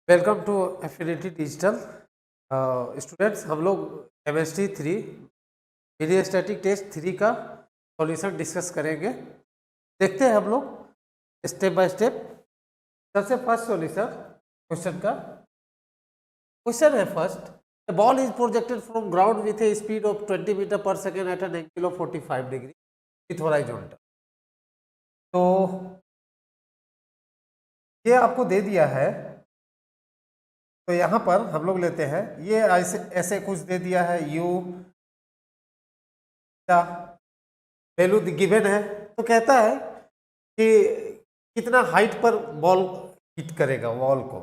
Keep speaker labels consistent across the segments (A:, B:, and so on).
A: Welcome to Affinity Digital. Students, हम लोग chemistry 3 media taste 3 का सॉल्यूशन डिस्कस करेंगे। देखते हैं हम लोग स्टेप बाय स्टेप। सबसे फर्स्ट सॉल्यूशन क्वेश्चन का क्वेश्चन है first, a ball is projected from ground with a speed of 20 metre per second at an angle of 45 degree with horizontal. तो ये आपको दे दिया है, तो यहाँ पर हम लोग लेते हैं ये ऐसे कुछ दे दिया है, यू का वैल्यू गिवन है। तो कहता है कि कितना हाइट पर बॉल हिट करेगा वॉल को।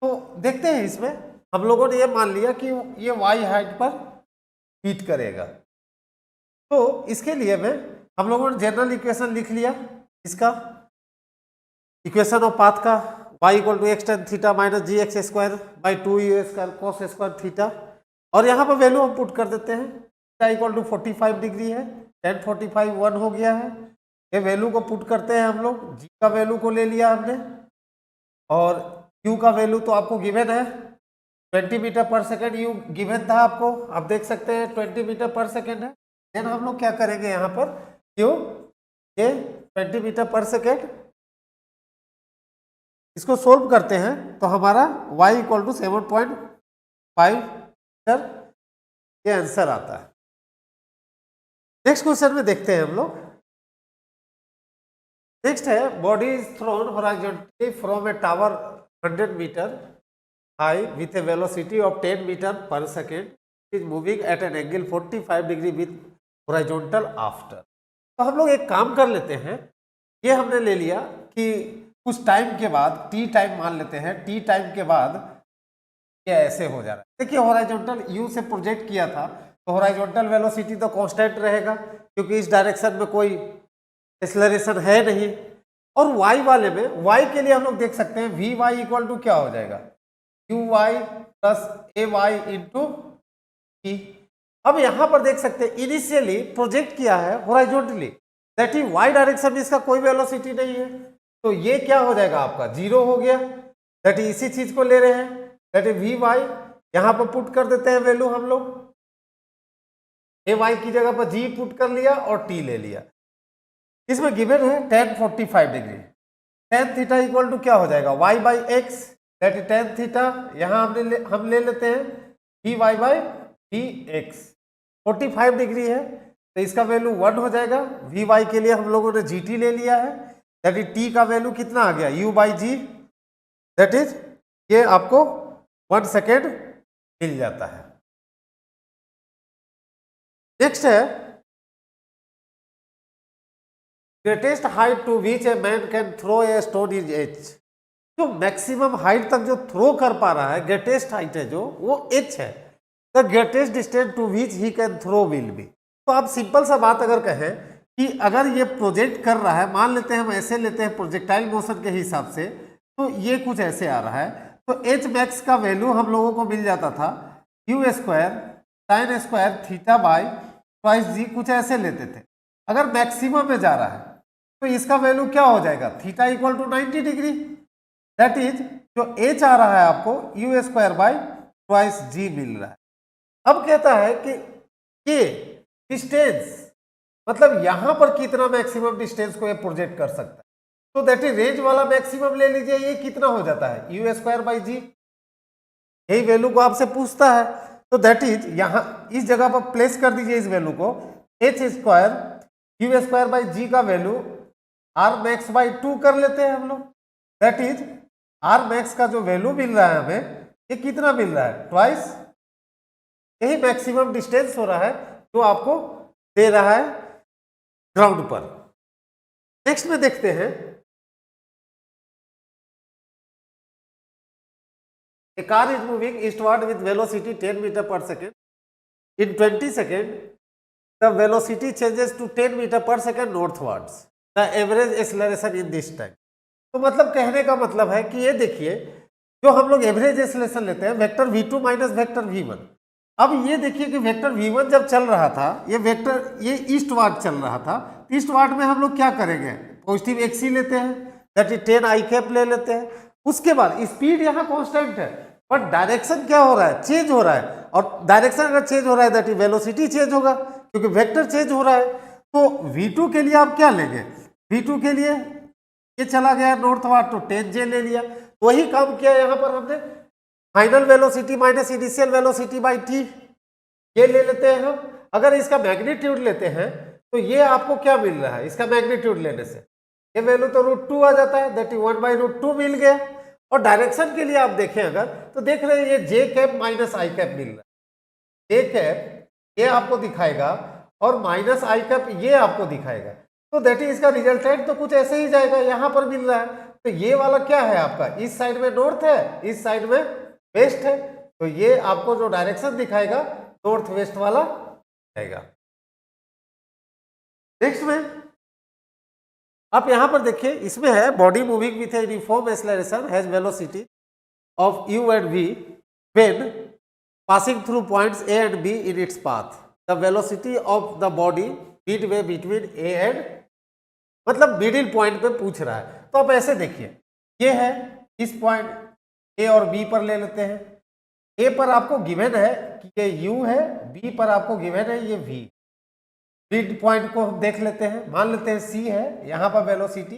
A: तो देखते हैं, इसमें हम लोगों ने ये मान लिया कि ये वाई हाइट पर हिट करेगा। तो इसके लिए में हम लोगों ने जनरल इक्वेशन लिख लिया, इसका इक्वेशन ऑफ पाथ का y equal to x tan theta minus g x square by 2u square cos square theta. और यहाँ पर वैल्यू हम पुट कर देते हैं, थीटा इक्वल टू 45 डिग्री है, tan 45 1 हो गया है। ये वैल्यू को पुट करते हैं हम लोग, g का वैल्यू को ले लिया हमने और q का वैल्यू तो आपको गिवन है 20 metre per second, you given था आपको, आप देख सकते हैं 20 मीटर पर सेकेंड है। देन हम लोग क्या करेंगे, यहाँ पर q ये 20 मीटर पर सेकेंड, इसको सोल्व करते हैं तो हमारा y इक्वल टू 7.5 मीटर ये आंसर आता है। नेक्स्ट क्वेश्चन में देखते हैं हम लोग। नेक्स्ट है, body is thrown horizontally from a tower 100 metre high with a velocity of 10 metre per second, is moving at an angle 45 degree with horizontal after. तो हम लोग एक काम कर लेते हैं, ये हमने ले लिया कि कुछ टाइम के बाद t टाइम मान लेते हैं, t टाइम के बाद ये ऐसे हो जा रहा है। देखिए हॉरिजॉन्टल u से प्रोजेक्ट किया था तो हॉरिजॉन्टल वेलोसिटी तो कांस्टेंट रहेगा क्योंकि इस डायरेक्शन में कोई एक्सेलरेशन है नहीं। और y वाले में, y के लिए हम लोग देख सकते हैं vy इक्वल टू क्या हो जाएगा, uy plus ay into t। अब यहाँ पर देख सकते हैं इनिशियली प्रोजेक्ट किया है horizontally, that is y direction में इसका कोई वेलोसिटी नहीं है, तो ये क्या हो जाएगा आपका जीरो हो गया। दैट इज इसी चीज को ले रहे हैं, दैट इज वी वाई, यहां पर पुट कर देते हैं वैल्यू हम लोग, ए वाई की जगह पर जी पुट कर लिया और टी ले लिया। इसमें गिवन है tan 45 degree, tan theta equal to क्या हो जाएगा y by x, that is tan theta, यहां हम ले लेते हैं v y by d x. 45 degree है तो इसका वैल्यू 1 हो जाएगा। वी वाई के लिए हम लोगों ने जी टी ले लिया है, दैट इज टी का वैल्यू कितना आ गया u by g, that is ये आपको 1 सेकेंड मिल जाता है। नेक्स्ट है, greatest height to which a man can throw a stone is h. जो मैक्सिमम हाइट तक जो थ्रो कर पा रहा है, ग्रेटेस्ट हाइट है जो, वो एच है। The greatest distance to which he can throw will be. तो आप सिंपल सा बात अगर कहें कि अगर ये प्रोजेक्ट कर रहा है, मान लेते हैं हम ऐसे लेते हैं प्रोजेक्टाइल मोशन के हिसाब से, तो ये कुछ ऐसे आ रहा है, तो एच मैक्स का वैल्यू हम लोगों को मिल जाता था u square sine square theta by twice g, कुछ ऐसे लेते थे। अगर मैक्सिमम में जा रहा है तो इसका वैल्यू क्या हो जाएगा, theta equal to 90 degree, that is जो एच आ रहा है आपको u square by twice g मिल रहा है। अब कहता है कि ये डिस्टेंस, मतलब यहां पर कितना मैक्सिमम डिस्टेंस को ये प्रोजेक्ट कर सकता है, तो दैट इज रेंज वाला मैक्सिमम ले लीजिए, ये कितना हो जाता है यू स्क्वायर बाई जी, यही वैल्यू को आपसे पूछता है। तो दैट इज यहां इस जगह पर प्लेस कर दीजिए इस वैल्यू को, H square u square by g का वैल्यू आर मैक्स बाई 2 कर लेते हैं हम लोग, दैट इज आर मैक्स का जो वैल्यू मिल रहा है हमें, ये कितना मिल रहा है ट्वाइस, यही मैक्सिमम डिस्टेंस हो रहा है जो आपको दे रहा है ग्राउंड पर। नेक्स्ट में देखते हैं, a car is moving eastward with velocity 10 meter per second. In 20 seconds, the velocity changes to 10 meter per second northwards. The average acceleration in this time. तो मतलब कहने का मतलब है कि ये देखिए, जो हम लोग एवरेज एक्सेलरेशन लेते हैं vector v2 minus vector v1। अब ये देखिए कि वेक्टर v1 जब चल रहा था, ये वेक्टर ये ईस्टवार्ड चल रहा था, ईस्टवार्ड में हम लोग क्या करेंगे, पॉजिटिव एक्स ही लेते हैं, दैट इज 10 आई कैप ले लेते हैं, उसके बाद स्पीड यहाँ कांस्टेंट है, बट डायरेक्शन क्या हो रहा है, चेंज हो रहा है, और डायरेक्शन अगर चेंज हो रहा है दैट इज वेलोसिटी चेंज होगा, क्योंकि वेक्टर चेंज हो रहा है। तो v2 के लिए आप क्या लेंगे, v2 के लिए ये चला गया नॉर्थवार्ड, तो 10J ले लिया। वही काम किया यहाँ पर हमने, final velocity minus initial velocity by t, ये ले लेते हैं हम। अगर इसका मैग्नीट्यूड लेते हैं तो ये आपको क्या मिल रहा है, इसका मैग्नीट्यूड लेने से ये वैल्यू तो √2 आ जाता है, दैट इज 1/√2 मिल गया। और डायरेक्शन के लिए आप देखें अगर, तो देख रहे हैं ये जे कैप माइनस आई कैप मिल रहा है, जे कैप ये आपको दिखाएगा और माइनस आई कैप ये आपको दिखाएगा, तो दैट इज इसका रिजल्टेंट तो कुछ ऐसे ही जाएगा, यहाँ पर मिल रहा है। तो ये वाला क्या है आपका, इस साइड में नॉर्थ है, इस साइड में वेस्ट है, तो ये आपको जो डायरेक्शन दिखाएगा नॉर्थ वेस्ट वाला आएगा। नेक्स्ट में आप यहां पर देखिए, इसमें है body moving with a uniform acceleration has velocity of u and v when passing through points a and b in its path, the velocity of the body Midway between a and, मतलब middle point पे पूछ रहा है। तो आप ऐसे देखिए, ये है इस पॉइंट a और b पर ले लेते हैं। a पर आपको गिवन है कि ये u है, b पर आपको गिवन है ये v। मिड पॉइंट को हम देख लेते हैं, मान लेते हैं c है, यहाँ पर वेलोसिटी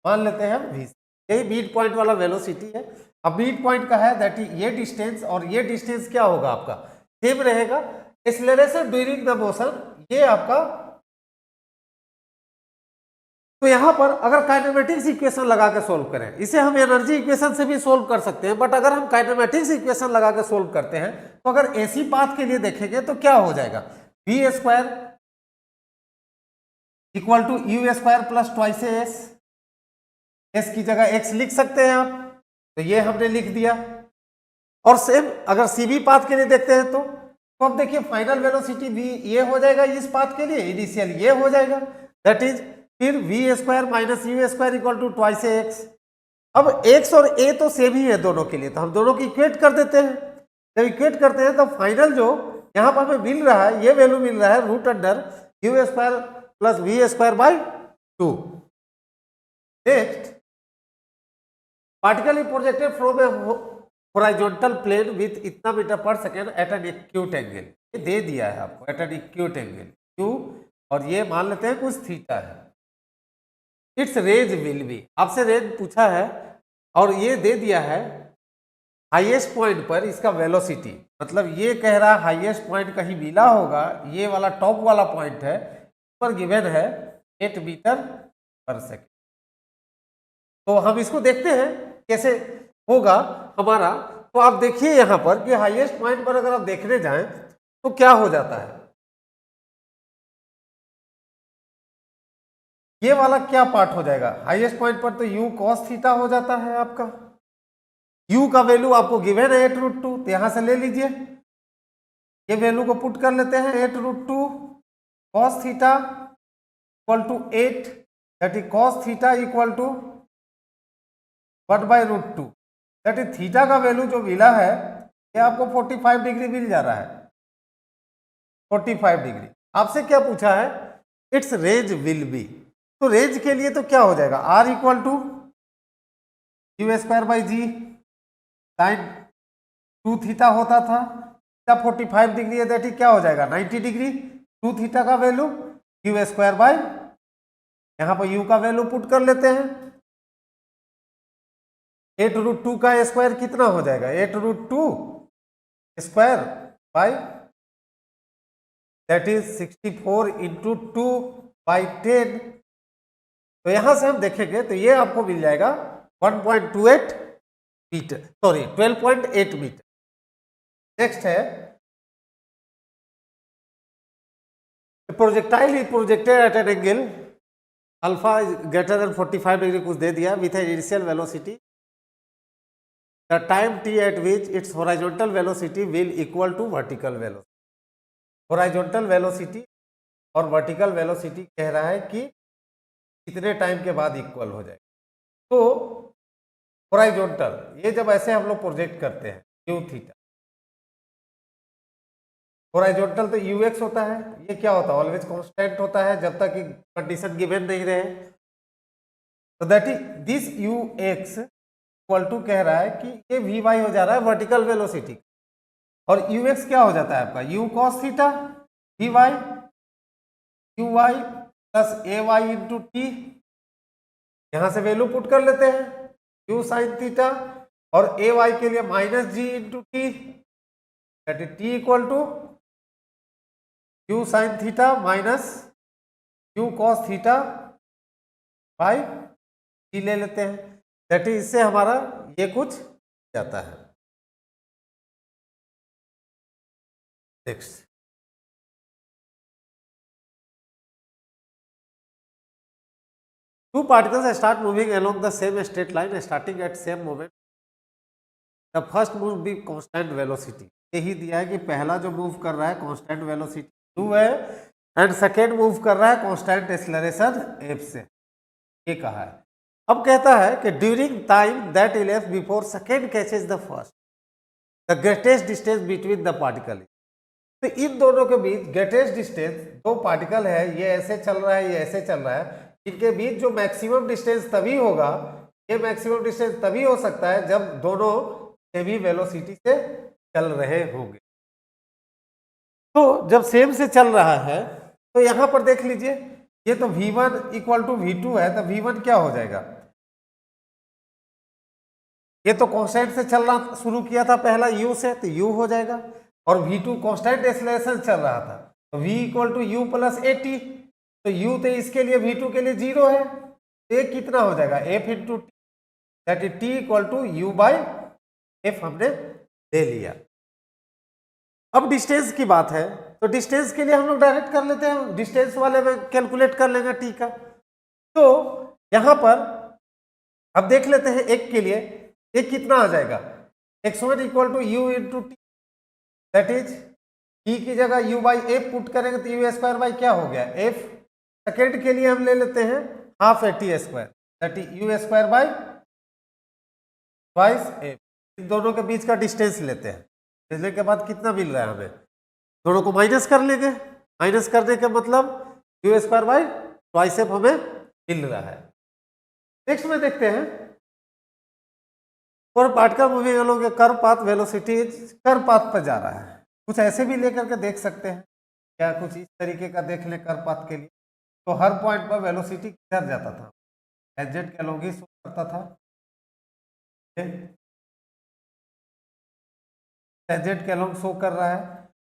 A: मान लेते हैं हम v, यही मिड पॉइंट वाला वेलोसिटी है। अब मिड पॉइंट का है दैट इज ये डिस्टेंस, और ये डिस्टेंस क्या होगा आपका, सेम रहेगा। एक्सेलरेशन ड्यूरिंग द मोशन ये आपका, तो यहाँ पर अगर काइनेमेटिक्स इक्वेशन लगा के सोल्व करें, इसे हम एनर्जी इक्वेशन से भी सोल्व कर सकते हैं, बट अगर हम काइनेमेटिक्स इक्वेशन लगा के सोल्व करते हैं तो अगर एसी पाथ के लिए देखेंगे तो क्या हो जाएगा, v square equal to u square plus twice s, s की जगह एक्स लिख सकते हैं आप, तो ये हमने लिख दिया। और सेम अगर सीबी पाथ के लिए देखते हैं तो अब देखिए फाइनल वेलोसिटी v ये हो जाएगा इस पाथ के लिए, इनिशियल ये हो जाएगा, दैट इज फिर v square minus u square equal to twice x. अब x और a तो सेम ही है दोनों के लिए, तो हम दोनों की इक्वेट कर देते हैं। जब इक्वेट करते हैं तो फाइनल जो यहाँ पर हमें मिल रहा है, ये वैल्यू मिल रहा है root under u square plus v square by 2। Next, particle projected from a horizontal plane with इतना metre per second at an acute angle, ये दे दिया है आपको at an acute angle q, और ये मान लेते हैं कुछ थीटा है। इट्स रेंज विल बी, आपसे रेंज पूछा है और ये दे दिया है हाईएस्ट पॉइंट पर इसका वेलोसिटी, मतलब ये कह रहा है हाईएस्ट पॉइंट कहीं मिला होगा, ये वाला टॉप वाला पॉइंट है, पर गिवन है 8 मीटर पर सेकेंड। तो हम इसको देखते हैं कैसे होगा हमारा। तो आप देखिए यहाँ पर कि हाईएस्ट पॉइंट पर अगर आप देखने जाएं तो क्या हो जाता है, ये वाला क्या पार्ट हो जाएगा, हाईएस्ट पॉइंट पर तो u cos थीटा हो जाता है आपका, u का वैल्यू आपको गिवन है 8√2, तो यहां से ले लीजिए, ये वैल्यू को पुट कर लेते हैं 8√2 cos theta equal to 8, that is cos theta equal to 1/√2, that is theta का वैल्यू जो मिला है ये आपको 45 डिग्री मिल जा रहा है, 45 डिग्री। आपसे क्या पूछा है, इट्स रेंज विल बी, तो रेंज के लिए तो क्या हो जाएगा, r equal to u square by g sine 2 theta होता था, थीटा 45 डिग्री है, दैट इज क्या हो जाएगा 90 डिग्री, 2 थीटा का वैल्यू यू स्क्वायर बाई, यहाँ पर u का वैल्यू पुट कर लेते हैं, 8√2 का स्क्वायर कितना हो जाएगा, 8√2 square by that is 64 into 2/10। तो यहां से हम देखेंगे तो ये आपको मिल जाएगा 1.28 मीटर, सॉरी 12.8 मीटर। नेक्स्ट है, projectile is projected at an angle alpha greater than 45 degree कुछ दे दिया with initial velocity, the time t at which its horizontal velocity will equal to vertical velocity. Horizontal velocity और vertical velocity कह रहा है कि कितने टाइम के बाद इक्वल हो जाए। तो हॉरिजॉन्टल ये जब ऐसे हम लोग प्रोजेक्ट करते हैं यू थीटा, हॉरिजॉन्टल तो यू एक्स होता है, ये क्या होता है ऑलवेज कांस्टेंट होता है जब तक कि कंडीशन गिवन नहीं रहे, तो that is this u x equal to कह रहा है कि ये वी वाई हो जा रहा है वर्टिकल वेलोसिटी, और यू एक्स क्या हो जाता है आपका u cos theta v y u y plus a y into t, यहां से वैल्यू पुट कर लेते हैं यू साइन थीटा, और ए वाई के लिए minus g into t, that is t equal to u sine theta minus u cos theta by t ले लेते हैं, दैट इज इससे हमारा ये कुछ जाता है। Next, two particles start moving along the same straight line starting at same moment. The first move be constant velocity. यही दिया है कि पहला जो मूव कर रहा है कांस्टेंट वेलोसिटी u है, एंड सेकेंड मूव कर रहा है कांस्टेंट एक्सेलरेशन f से, ये कहा है। अब कहता है कि during time that elapsed before second catches the first the greatest distance between the particle. तो इन दोनों के बीच ग्रेटेस्ट डिस्टेंस, दो पार्टिकल है, ये ऐसे चल रहा है, ये ऐसे चल रहा है, इनके बीच जो मैक्सिमम डिस्टेंस तभी होगा, ये मैक्सिमम डिस्टेंस तभी हो सकता है जब दोनों सेम ही वेलोसिटी से चल रहे होंगे। तो जब सेम से चल रहा है तो यहां पर देख लीजिए, ये तो v1 इक्वल टू v2 है, तो v1 क्या हो जाएगा, ये तो कांस्टेंट से चलना शुरू किया था पहला u से, तो u हो जाएगा, और v2 कांस्टेंट एक्सेलरेशन चल रहा था, तो v equal to u plus a t, तो u तो इसके लिए v2 के लिए 0 है, तो ये कितना हो जाएगा f into t, that is t equal to u by f हमने ले लिया। अब डिस्टेंस की बात है, तो डिस्टेंस के लिए हम लोग डायरेक्ट कर लेते हैं, डिस्टेंस वाले में कैलकुलेट कर लेंगे टी का। तो यहां पर अब देख लेते हैं एक के लिए, ये कितना आ जाएगा x1 equal to u into t, that is t की जगह u बाई एफ पुट करेंगे तो यू स्क्वायर बाई क्या हो गया एफ, सेकेंड के लिए हम ले लेते हैं half a t square, that is u square by twice f, इन दोनों के बीच का डिस्टेंस लेते हैं, लेने के बाद कितना मिल रहा है हमें, दोनों को माइनस कर लेंगे, माइनस करने का मतलब you square by twice F हमें मिल रहा है। नेक्स्ट में देखते हैं, for particle moving along A curve path velocity curve path पर जा रहा है, कुछ ऐसे भी लेकर के देख सकते हैं, क्या कुछ इस तरीके का देख ले कर्व पाथ के लिए, तो हर पॉइंट पर वेलोसिटी किधर जाता था, टेंजेंट के अलोंग ही शो करता था, टेंजेंट के अलोंग शो कर रहा है,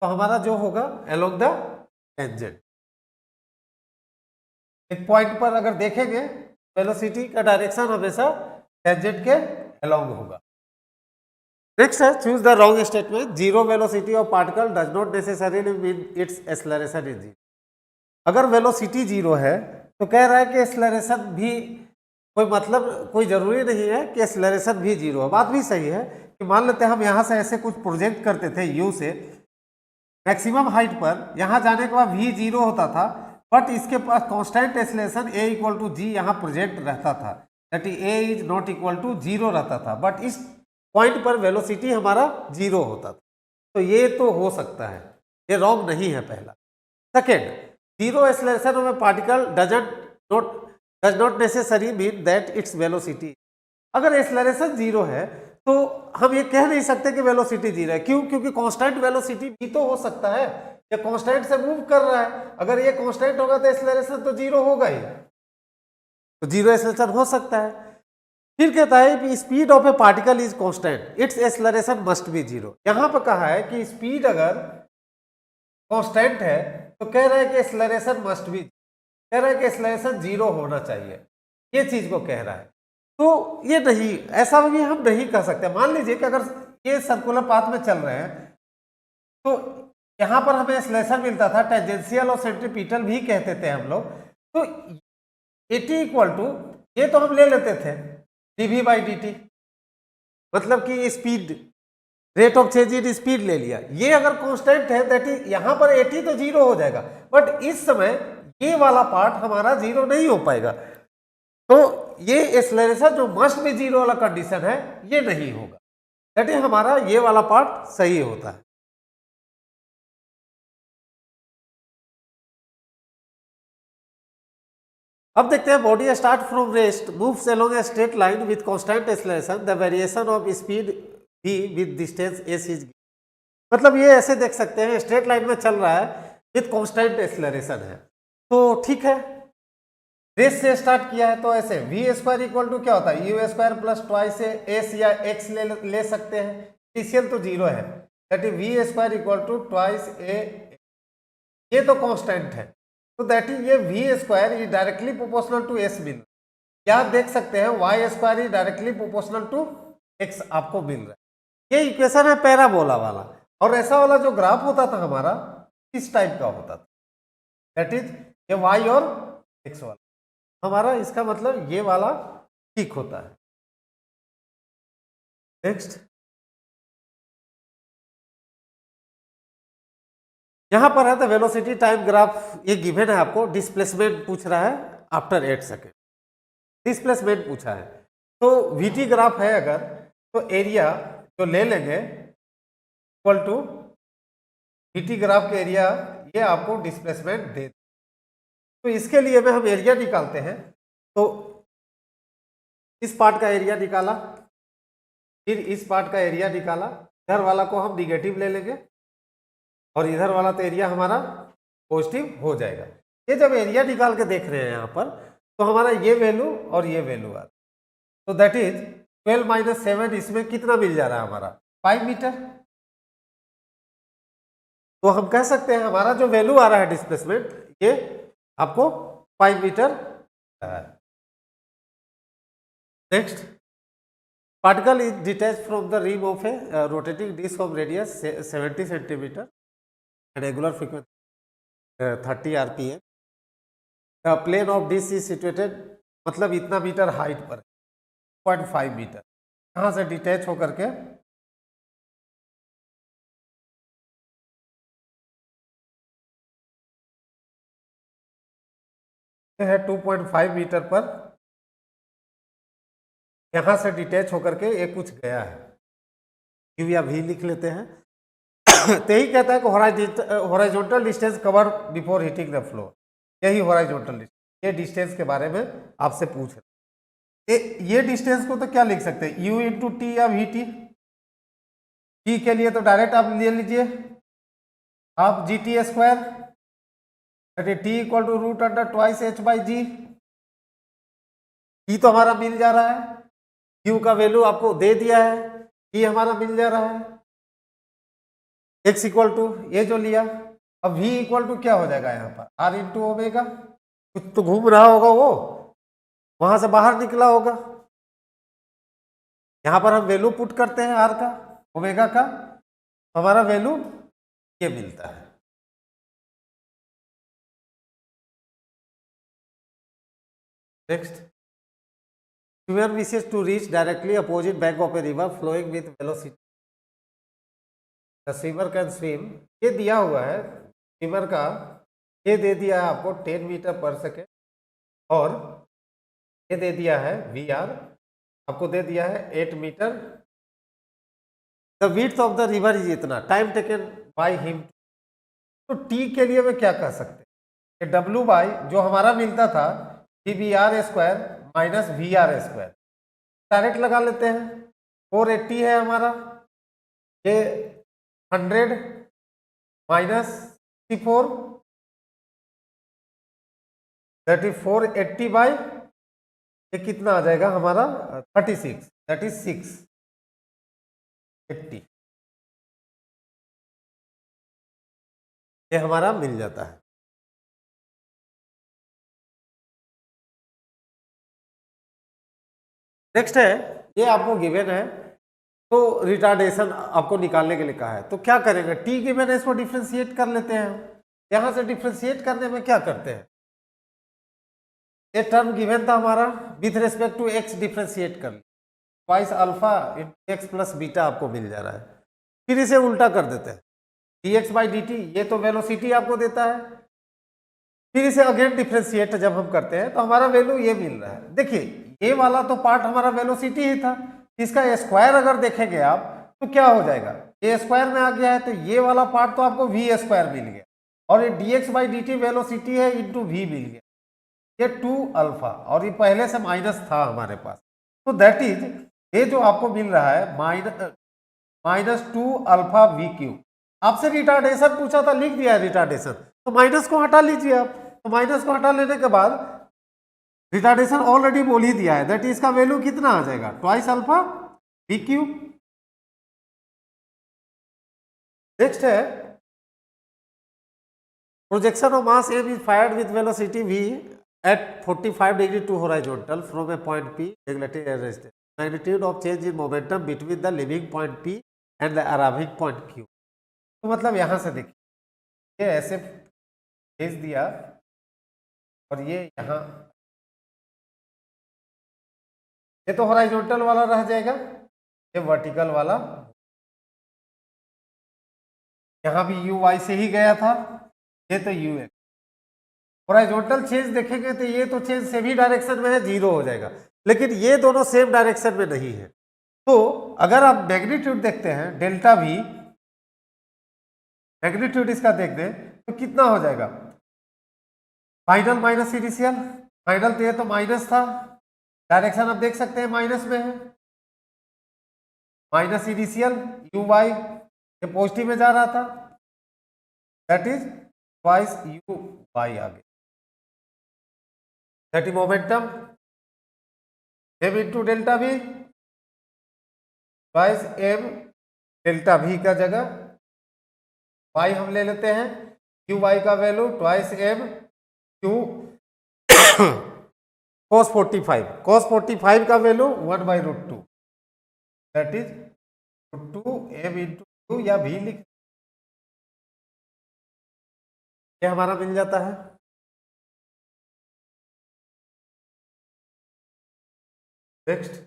A: तो हमारा जो होगा अलोंग द टेंजेंट। एक पॉइंट पर अगर देखेंगे वेलोसिटी का डायरेक्शन हमेशा टेंजेंट के अलोंग होगा। नेक्स्ट है choose the wrong statement, zero velocity of particle does not necessarily mean it's acceleration is zero. अगर वेलोसिटी जीरो है तो कह रहा है कि एक्सेलरेशन भी कोई मतलब कोई जरूरी नहीं है कि एक्सेलरेशन भी जीरो है। बात भी सही है कि मान लेते हैं हम यहाँ से ऐसे कुछ प्रोजेक्ट करते थे यू से मैक्सिमम हाइट पर, यहाँ जाने के बाद v जीरो होता था, बट इसके पास constant acceleration a equal to g यहाँ प्रोजेक्ट रहता था, that is a is not equal to zero रहता था, बट इस पॉइंट पर वेलोसिटी हमारा जीरो होता था, तो ये तो हो सकता है, ये रॉन्ग नहीं है पहला। Second, zero acceleration of A particle does not necessary mean that its velocity. अगर एक्सेलरेशन जीरो है तो हम ये कह नहीं सकते कि वेलोसिटी जीरो है, क्यों, क्योंकि कांस्टेंट वेलोसिटी भी तो हो सकता है, ये कांस्टेंट से मूव कर रहा है, अगर ये कांस्टेंट होगा तो एक्सेलरेशन तो जीरो होगा ही, तो जीरो एक्सेलरेशन हो सकता है। फिर कहता है कि speed of A particle is constant, it's acceleration must be zero. यहां पर कहा है कि स्पीड अगर कांस्टेंट है तो कह रहा है कि एक्सेलरेशन मस्ट बी, कह रहा है कि एक्सेलरेशन जीरो होना चाहिए, ये चीज को कह रहा है। तो ये नहीं, ऐसा भी हम नहीं कह सकते। मान लीजिए कि अगर ये सर्कुलर पाथ में चल रहे हैं तो यहां पर हमें एक्सेलरेशन मिलता था, टेंजेंशियल और सेंट्रीपिटल भी कहते थे हम लोग, तो एटी इक्वल टू ये तो हम ले लेते थे dv बाई dt, मतलब कि speed rate of change in speed ले लिया, ये अगर कांस्टेंट है दैट इज यहां पर 80 तो जीरो हो जाएगा, बट इस समय ये वाला पार्ट हमारा जीरो नहीं हो पाएगा, तो ये एक्सेलरेशन जो मस्ट में जीरो वाला कंडीशन है ये नहीं होगा, दैट इज हमारा ये वाला पार्ट सही होता है। अब देखते हैं body start from rest moves along a straight line with constant acceleration the variation of speed v with distance s is, मतलब ये ऐसे देख सकते हैं स्ट्रेट लाइन में चल रहा है विद कांस्टेंट एक्सेलरेशन है। तो ठीक है, रेस से स्टार्ट किया है तो ऐसे वी स्क्वायर इक्वल टू क्या होता है u square plus twice s या एक्स ले सकते हैं, इनिशियल तो जीरो है, that is v square equal to twice a, ये तो कांस्टेंट है, तो दैट इज ये v square is directly proportional to s मिल, क्या आप देख सकते हैं y square is directly proportional to x आपको मिल रहा है। ये इक्वेशन है पैराबोला वाला, और ऐसा वाला जो ग्राफ होता था हमारा इस टाइप का होता था, दैट इज ये वाई और एक्स वाला हमारा, इसका मतलब ये वाला ठीक होता है। नेक्स्ट यहां पर है तो वेलोसिटी टाइम ग्राफ ये गिवन है आपको, डिस्प्लेसमेंट पूछ रहा है आफ्टर 8 सेकेंड, डिस्प्लेसमेंट पूछा है, तो वीटी ग्राफ है अगर तो एरिया जो ले लेंगे इक्वल टू वीटी ग्राफ के एरिया, ये आपको डिस्प्लेसमेंट दे, तो इसके लिए में हम एरिया निकालते हैं, तो इस पार्ट का एरिया निकाला, फिर इस पार्ट का एरिया निकाला, इधर वाला को हम निगेटिव ले लेंगे और इधर वाला तो एरिया हमारा पॉजिटिव हो जाएगा। ये जब एरिया निकाल के देख रहे हैं यहाँ पर तो हमारा ये वैल्यू और ये वैल्यू आ रहा है, तो दैट इज 12 माइनस 7, इसमें कितना मिल जा रहा है हमारा 5 मीटर, तो हम कह सकते हैं हमारा जो वैल्यू आ रहा है डिस्प्लेसमेंट ये आपको 5 मीटर है। Next particle is detach from the rim of a rotating disc of radius 70 centimetre, regular frequency 30 RPM, the plane of disc is situated, मतलब इतना मीटर हाइट पर 0.5 मीटर, यहाँ से डिटैच होकर के है 2.5 मीटर पर, यहां से डिटैच होकर के ये कुछ गया है, क्यू या वी लिख लेते हैं। तो यही कहता है कि horizontal distance cover before hitting the floor, यही हॉराइजॉन्टल डिस्टेंस, ये डिस्टेंस के बारे में आपसे पूछ रहे, ये डिस्टेंस को तो क्या लिख सकते हैं यू इंटू टी या वी टी, टी के लिए तो डायरेक्ट आप ले लीजिए आप g t square, t equal to root under twice h by g, t तो हमारा मिल जा रहा है, क्यू का वैल्यू आपको दे दिया है, टी हमारा मिल जा रहा है, एक्स इक्वल टू ये जो लिया, अब वी इक्वल टू क्या हो जाएगा यहाँ पर आर इंटू ओमेगा, कुछ तो घूम रहा होगा वो वहां से बाहर निकला होगा, यहाँ पर हम वैल्यू पुट करते हैं आर का ओमेगा का, हमारा वैल्यू ये मिलता है। Next swimmer wishes to reach directly opposite bank of a river flowing with velocity, the swimmer can swim, ये दिया हुआ है स्विमर का, ये दे दिया है आपको 10 मीटर पर सेकेंड, और ये दे दिया है वी आर आपको दे दिया है 8 metre, the width of the river is इतना, टाइम टेकन बाय हिम, तो टी के लिए मैं क्या कह सकते हैं डब्ल्यू बाई जो हमारा मिलता था v b r square minus v r square, direct लगा लेते हैं, 480 है हमारा, ये 100 माइनस 64, दैट इज 480 बाई ये कितना आ जाएगा हमारा 36, दैट इज 680, ये हमारा मिल जाता है। नेक्स्ट है ये आपको गिवन है, तो रिटार्डेशन आपको निकालने के लिए कहा है, तो क्या करेंगे टी गिवन है इसको डिफ्रेंशिएट कर लेते हैं, यहां से डिफ्रेंशिएट करने में क्या करते हैं, ये टर्म गिवन था हमारा with respect to x differentiate कर लिया, twice alpha into x plus beta आपको मिल जा रहा है, फिर इसे उल्टा कर देते हैं D x by D T, ये तो वेलोसिटी आपको देता है, फिर इसे अगेन डिफ्रेंशिएट जब हम करते हैं तो हमारा वैल्यू ये मिल रहा है। देखिए ये वाला तो पार्ट हमारा वेलोसिटी ही था, इसका स्क्वायर अगर देखेंगे आप तो क्या हो जाएगा, ये स्क्वायर में आ गया है, तो ये वाला पार्ट तो आपको वी स्क्वायर मिल गया, और ये D x by D T velocity है इंटू वी मिल गया, ये 2 अल्फा और ये पहले से माइनस था हमारे पास, तो दैट इज ये जो आपको मिल रहा है -2 अल्फा वी क्यू। आपसे रिटार्डेशन पूछा था, लिख दिया है रिटार्डेशन, तो माइनस को हटा लीजिए आप। तो माइनस को हटा लेने के बाद रिटार्डेशन ऑलरेडी बोल ही दिया है, दैट इज का वैल्यू कितना आ जाएगा, twice alpha v q. Next है projection of mass m is fired with velocity v at 45 degree to horizontal from a point P regulated at rest. Magnitude of change in momentum between the leaving point P and the arriving point Q. तो मतलब यहां से देखिए, ये ऐसे भेज दिया और ये यहाँ, ये तो हॉरिजॉन्टल वाला रह जाएगा, ये वर्टिकल वाला, यहाँ भी यू वाई से ही गया था, ये तो यू एक्स। हॉरिजॉन्टल चेंज देखेंगे तो ये तो चेंज सेमी डायरेक्शन में है, जीरो हो जाएगा, लेकिन ये दोनों सेम डायरेक्शन में नहीं है। तो अगर आप मैग्नीट्यूड देखते हैं डेल्टा वी, मैग्नीट्यूड इसका देख दें तो कितना हो जाएगा, फाइनल माइनस इनिशियल, फाइनल तो ये तो माइनस था, डायरेक्शन आप देख सकते हैं माइनस में है, माइनस इनिशियल यू वाई, ये पॉजिटिव में जा रहा था, that is twice u y आ गया, that is momentum m into delta v, twice m delta v का जगह वाई हम ले लेते हैं, क्यू वाई का value twice m q cos 45, cos 45 का value 1/√2, that is √2 m into q या v लिख, ये हमारा मिल जाता है। नेक्स्ट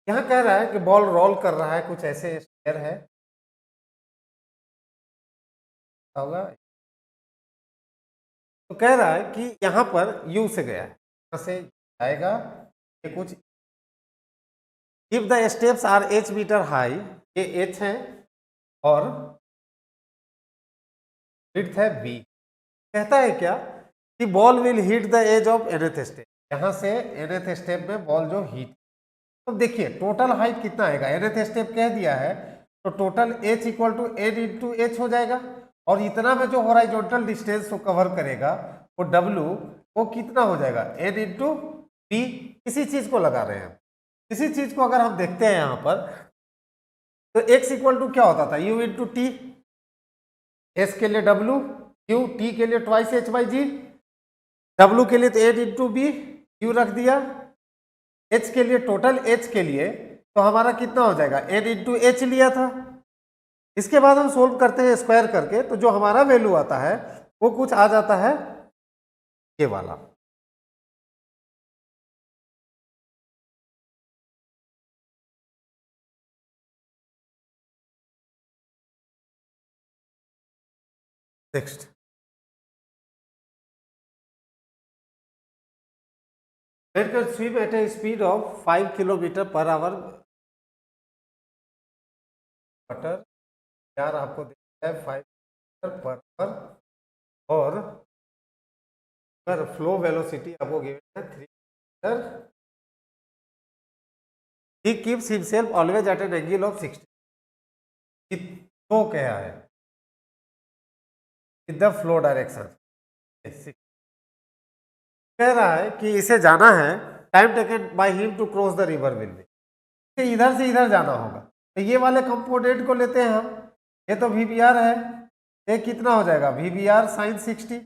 A: यहां कह रहा है कि बॉल रोल कर रहा है, कुछ ऐसे स्क्वायर है होगा, तो कह रहा है कि यहां पर u से गया है, यहां से आएगा, ये कुछ if the steps are h metre high, ये h है और विड्थ है b, कहता है क्या कि ball will hit the edge of nth step, यहां से nth स्टेप में बॉल जो हिट, तो देखिए टोटल हाइट कितना आएगा, nth स्टेप कह दिया है, तो total h equal to n into h हो जाएगा, और इतना में जो हॉरिजॉन्टल डिस्टेंस को कवर करेगा वो w, वो कितना हो जाएगा n इंटू बी। इसी चीज को लगा रहे हैं, इसी चीज को अगर हम देखते हैं यहाँ पर, तो x इक्वल टू क्या होता था, u इंटू टी, s के लिए w, q, t के लिए twice h by G, w के लिए तो n इंटू बी, q रख दिया, h के लिए टोटल h के लिए तो हमारा कितना हो जाएगा n इंटू एच लिया था। इसके बाद हम सोल्व करते हैं स्क्वायर करके, तो जो हमारा वैल्यू आता है वो कुछ आ जाता है ये वाला, next It can swim at a speed of 5 kilometre per hour, water यार आपको दिया है 5 किलोमीटर पर आवर, और पर फ्लो वेलोसिटी आपको गिवन है 3 metre, he keeps himself always at an angle of 60, flow क्या है विद द फ्लो डायरेक्शन, कह रहा है कि इसे जाना है, time taken by him to cross the river will be, इधर से इधर जाना होगा, तो ये वाले कंपोनेंट को लेते हैं हम, ये तो VBR है, ये कितना हो जाएगा VBR sin 60,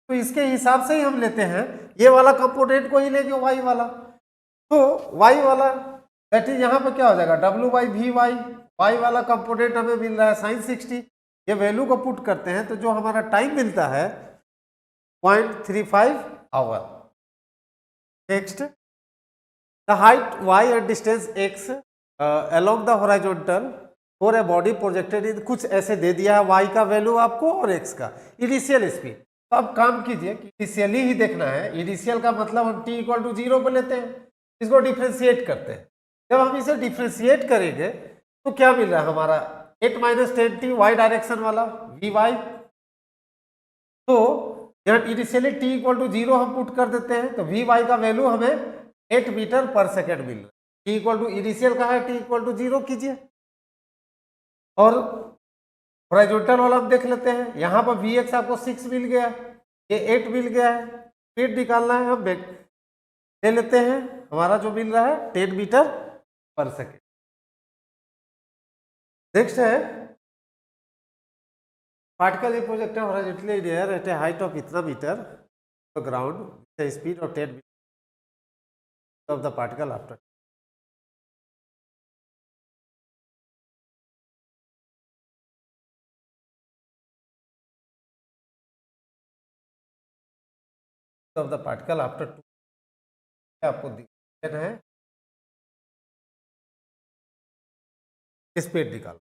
A: तो इसके हिसाब से ही हम लेते हैं, ये वाला कंपोनेंट को ही लेंगे y वाला, तो y वाला दैट इज यहाँ पर क्या हो जाएगा W/VY, y वाला कंपोनेंट हमें मिल रहा है sin 60, ये वैल्यू को पुट करते हैं तो जो हमारा टाइम मिलता है 0.35 hour. Next the height y and distance x along the horizontal for a body projected in, कुछ ऐसे दे दिया है y का वैल्यू आपको और x का इनिशियल स्पीड। तो अब काम कीजिए कि इनिशियली ही देखना है, इनिशियल का मतलब हम t इक्वल टू 0 पर लेते हैं, इसको डिफ्रेंशिएट करते हैं। जब हम इसे डिफ्रेंशिएट करेंगे तो क्या मिल रहा है हमारा 8 - 10t y डायरेक्शन वाला Vy, तो यहाँ इनिशियली t इक्वल टू 0 हम पुट कर देते हैं, तो वी वाई का वैल्यू हमें 8 मीटर पर सेकेंड मिल रहा है। t इक्वल टू इनिशियल का है, t इक्वल टू 0 कीजिए, और हॉरिजॉन्टल वाला हम देख लेते हैं। यहाँ पर वी एक्स आपको 6 मिल गया, ये 8 मिल गया है, स्पीड निकालना है, हम ले लेते हैं, हमारा जो मिल रहा है 10 मीटर पर सेकेंड। नेक्स्ट है particle is projected horizontally in air at A height of इतना metre to ground with a speed of 10 meters of the particle after of the particle after 2 आपको दिखाना है स्पीड निकाल।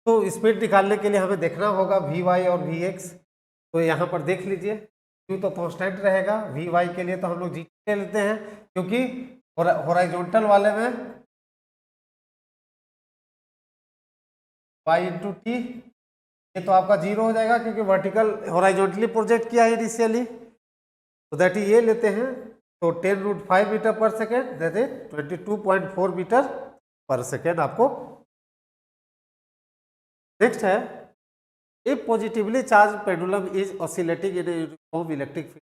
A: तो speed निकालने के लिए हमें देखना होगा वी वाई और वी एक्स। तो यहाँ पर देख लीजिए, क्यू तो कांस्टेंट रहेगा, वी वाई के लिए तो हम लोग जी ले लेते हैं, क्योंकि हॉरिजॉन्टल वाले में वाई इंटू टी, ये तो आपका 0 हो जाएगा क्योंकि वर्टिकल हॉरिजॉन्टली प्रोजेक्ट किया है इनिशियली, तो दैट ये लेते हैं। तो 10√5 metre per second, that is 22.4 metre per second आपको। नेक्स्ट है if positively charge pendulum is oscillating in uniform electric field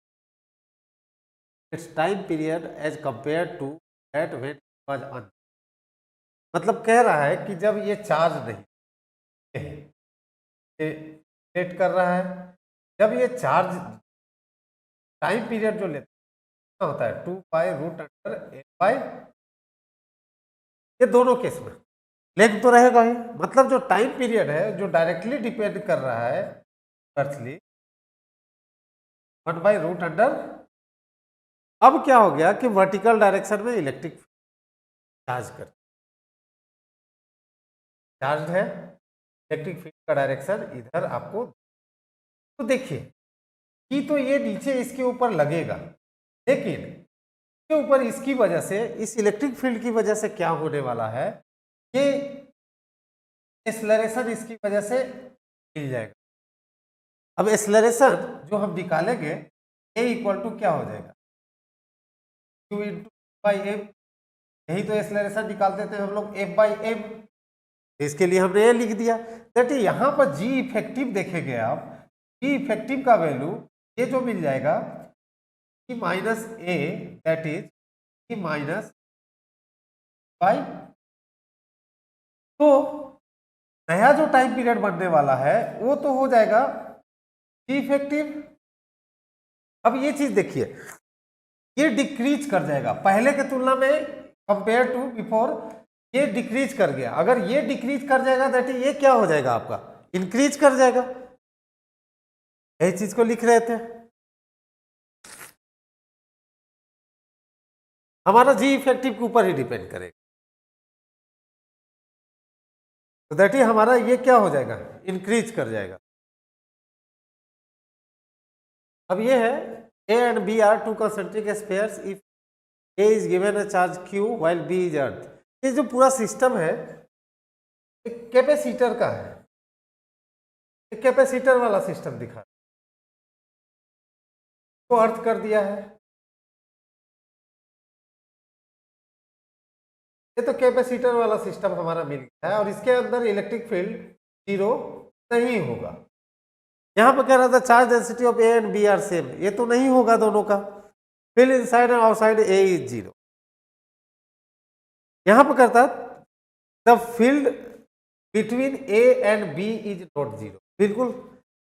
A: its time period as compare to that when it was on. मतलब कह रहा है कि जब ये चार्ज नहीं सेट कर रहा है, जब ये चार्ज टाइम पीरियड जो लेता होता है 2π√8, ये दोनों केस में लेंथ तो रहेगा ही, मतलब जो टाइम पीरियड है जो डायरेक्टली डिपेंड कर रहा है अर्थली 1/√। अब क्या हो गया कि वर्टिकल डायरेक्शन में इलेक्ट्रिक चार्ज कर चार्ज है, इलेक्ट्रिक फील्ड का डायरेक्शन इधर आपको, तो देखिए कि तो ये नीचे इसके ऊपर लगेगा, लेकिन इसके ऊपर इसकी वजह से, इस इलेक्ट्रिक फील्ड की वजह से क्या होने वाला है, ये एक्सेलरेशन इसकी वजह से मिल जाएगा। अब एक्सेलरेशन जो हम निकालेंगे a इक्वल टू क्या हो जाएगा, q इंटू बाई एम, यही तो एक्सेलरेशन निकालते थे हम लोग F/m, इसके लिए हमने ये लिख दिया। दैट यहाँ पर जी इफेक्टिव देखेंगे आप, जी इफेक्टिव का वैल्यू ये जो मिल जाएगा e minus A, that is e minus by. तो नया जो टाइम पीरियड बनने वाला है वो तो हो जाएगा जी इफेक्टिव। अब ये चीज देखिए, ये डिक्रीज कर जाएगा पहले के तुलना में, कंपेयर टू बिफोर ये डिक्रीज कर गया। अगर ये डिक्रीज कर जाएगा दैट ये क्या हो जाएगा आपका, इंक्रीज कर जाएगा। यही चीज को लिख रहे थे, हमारा जी इफेक्टिव के ऊपर ही डिपेंड करेगा। तो दैट इज हमारा ये क्या हो जाएगा, इंक्रीज कर जाएगा। अब ये है A and B are two concentric spheres if A is given a charge Q while B is earth। ये जो पूरा सिस्टम है एक कैपेसिटर का है, एक कैपेसिटर वाला सिस्टम दिखा, तो अर्थ कर दिया है, ये तो कैपेसिटर वाला सिस्टम हमारा मिल गया है, और इसके अंदर इलेक्ट्रिक फील्ड 0 नहीं होगा। यहां पर कह रहा था charge density of A and B are same, ये तो नहीं होगा दोनों का, field inside and outside A is 0। यहां पर कहता the field between A and B is not 0। बिल्कुल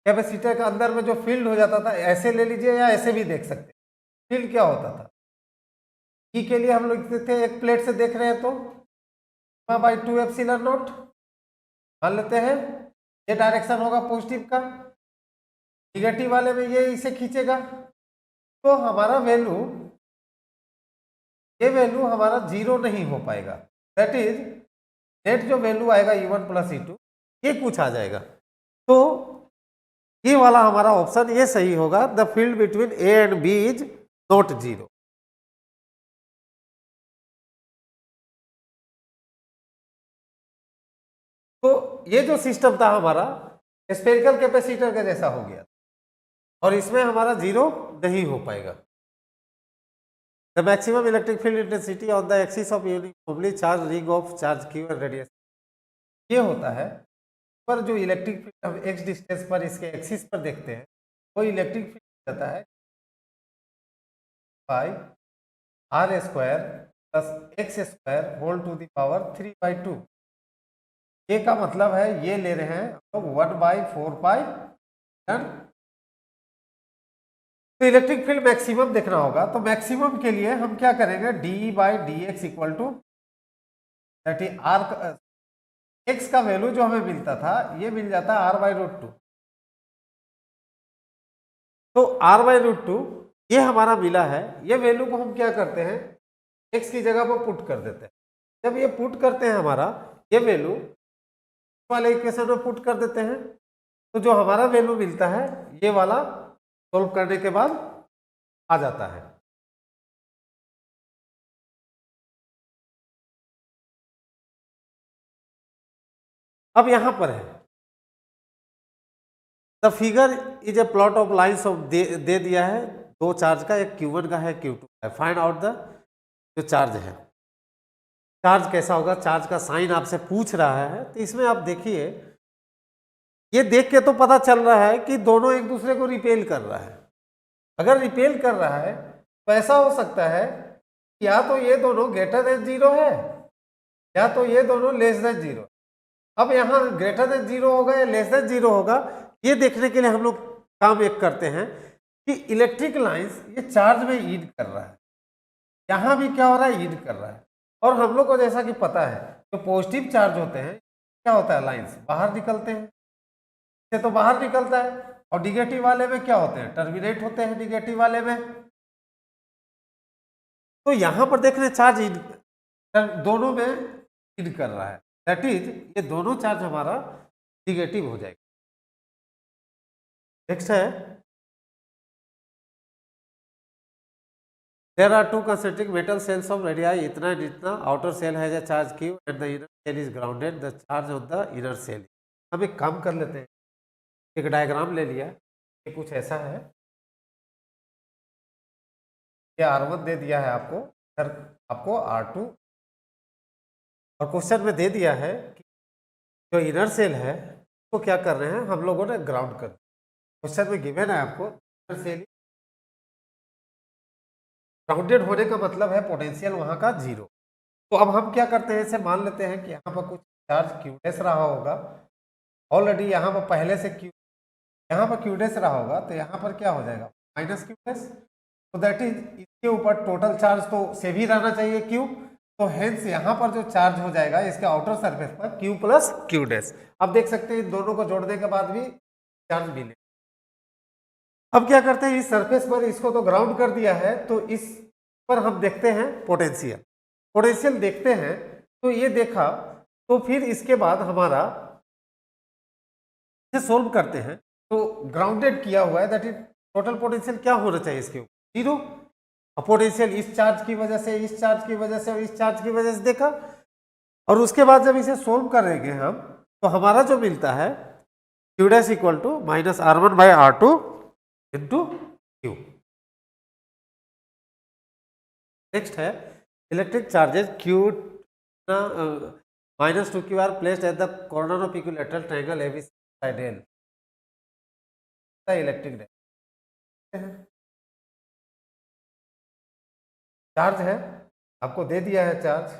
A: कैपेसिटर के अंदर में जो फील्ड हो जाता था, ऐसे ले लीजिए या ऐसे भी देख सकते हैं। फील्ड क्या होता था, ई के लिए हम लोग लिखते थे, एक प्लेट से देख रहे हैं तो बाई 2 एप्सिलॉन नॉट मान लेते हैं, ये डायरेक्शन होगा पॉजिटिव का, निगेटिव वाले में ये इसे खींचेगा, तो हमारा वैल्यू, ये वैल्यू हमारा 0 नहीं हो पाएगा। दैट इज नेट जो वैल्यू आएगा E1 प्लस E2 ये कुछ आ जाएगा। तो ये वाला हमारा ऑप्शन ये सही होगा, the field between A and B is not 0। तो ये जो सिस्टम था हमारा स्फेरिकल कैपेसिटर का जैसा हो गया। और इसमें हमारा जीरो नहीं हो पाएगा। The maximum electric field intensity on the axis of uniformly charge ring of charge Q and radius, ये होता है पर जो इलेक्ट्रिक फील्ड हम एक्स डिस्टेंस पर इसके एक्सिस पर देखते हैं वो इलेक्ट्रिक फील्ड रहता है by R square plus X square whole to the power 3/2। ये का मतलब है ये ले रहे हैं हम लोग 1/4 पाई। तो इलेक्ट्रिक फील्ड मैक्सिमम देखना होगा, तो मैक्सिमम के लिए हम क्या करेंगे, d/dx equal to that is R, X का वैल्यू जो हमें मिलता था ये मिल जाता है r/√2। तो r/√2 ये हमारा मिला है, ये वैल्यू को हम क्या करते हैं x की जगह पर पुट कर देते हैं। जब ये पुट करते हैं हमारा ये वैल्यू वाले इक्वेशन में पुट कर देते हैं, तो जो हमारा वैल्यू मिलता है ये वाला सोल्व करने के बाद आ जाता है। अब यहां पर है the figure is a plot of lines of दे दिया है दो चार्ज का, एक Q1 का है Q2 का है। फाइंड आउट द जो चार्ज है, चार्ज कैसा होगा, चार्ज का साइन आपसे पूछ रहा है। तो इसमें आप देखिए, ये देख के तो पता चल रहा है कि दोनों एक दूसरे को रिपेल कर रहा है। अगर रिपेल कर रहा है तो ऐसा हो सकता है या तो ये दोनों ग्रेटर देन जीरो है या तो ये दोनों लेस देन जीरो। अब यहाँ ग्रेटर देन जीरो होगा या लेस देन जीरो होगा, ये देखने के लिए हम लोग काम एक करते हैं कि इलेक्ट्रिक लाइंस ये चार्ज में ईड कर रहा है, यहाँ भी क्या हो रहा है, ईड कर रहा है। और हम लोग को जैसा कि पता है जो पॉजिटिव चार्ज होते हैं क्या होता है, लाइंस बाहर निकलते हैं, इससे तो बाहर निकलता है। और निगेटिव वाले में क्या होते हैं, टर्मिनेट होते हैं निगेटिव वाले में। तो यहां पर देख रहे हैं चार्ज दोनों में ईड कर रहा है, दैट इज ये दोनों चार्ज हमारा निगेटिव हो जाएगा। नेक्स्ट है there are two concentric metal shells of radii इतना एंड इतना, outer shell has a charge Q and the inner shell is grounded, the charge on the inner shell. हम एक काम कर लेते हैं, एक डायग्राम ले लिया, ये कुछ ऐसा है, ये R1 दे दिया है आपको, सर आपको R2, और क्वेश्चन में दे दिया है कि जो इनर सेल है तो क्या कर रहे हैं हम लोगों ने ग्राउंड कर। क्वेश्चन में गिवन है आपको इनर सेल ग्राउंडेड होने का मतलब है पोटेंशियल वहां का जीरो। तो अब हम क्या करते हैं, इसे मान लेते हैं कि यहाँ पर कुछ चार्ज Q' रहा होगा, ऑलरेडी यहाँ पर पहले से यहाँ पर Q' रहा होगा, तो यहाँ पर क्या हो जाएगा -Q'। तो दैट इज इसके ऊपर टोटल चार्ज तो सेम ही रहना चाहिए Q, तो हेंस यहाँ पर जो चार्ज हो जाएगा इसके आउटर सरफेस पर Q प्लस Q'। अब देख सकते हैं इन दोनों को जोड़ने के बाद भी चार्ज मिले। अब क्या करते हैं, इस सरफेस पर इसको तो ग्राउंड कर दिया है, तो इस पर हम देखते हैं पोटेंशियल, पोटेंशियल देखते हैं। तो ये देखा, तो फिर इसके बाद हमारा इसे सोल्व करते हैं, तो ग्राउंडेड किया हुआ है, दैट इज टोटल पोटेंशियल क्या होना चाहिए इसके ऊपर, जीरो। पोटेंशियल इस चार्ज की वजह से, इस चार्ज की वजह से और इस चार्ज की वजह से देखा, और उसके बाद जब इसे सोल्व करेंगे हम, तो हमारा जो मिलता है Q' equal to -R1/R2 into Q। Next है electric charges Q -2Q are placed at the corner of equilateral triangle ABC side L। Electric charge है, आपको दे दिया है चार्ज,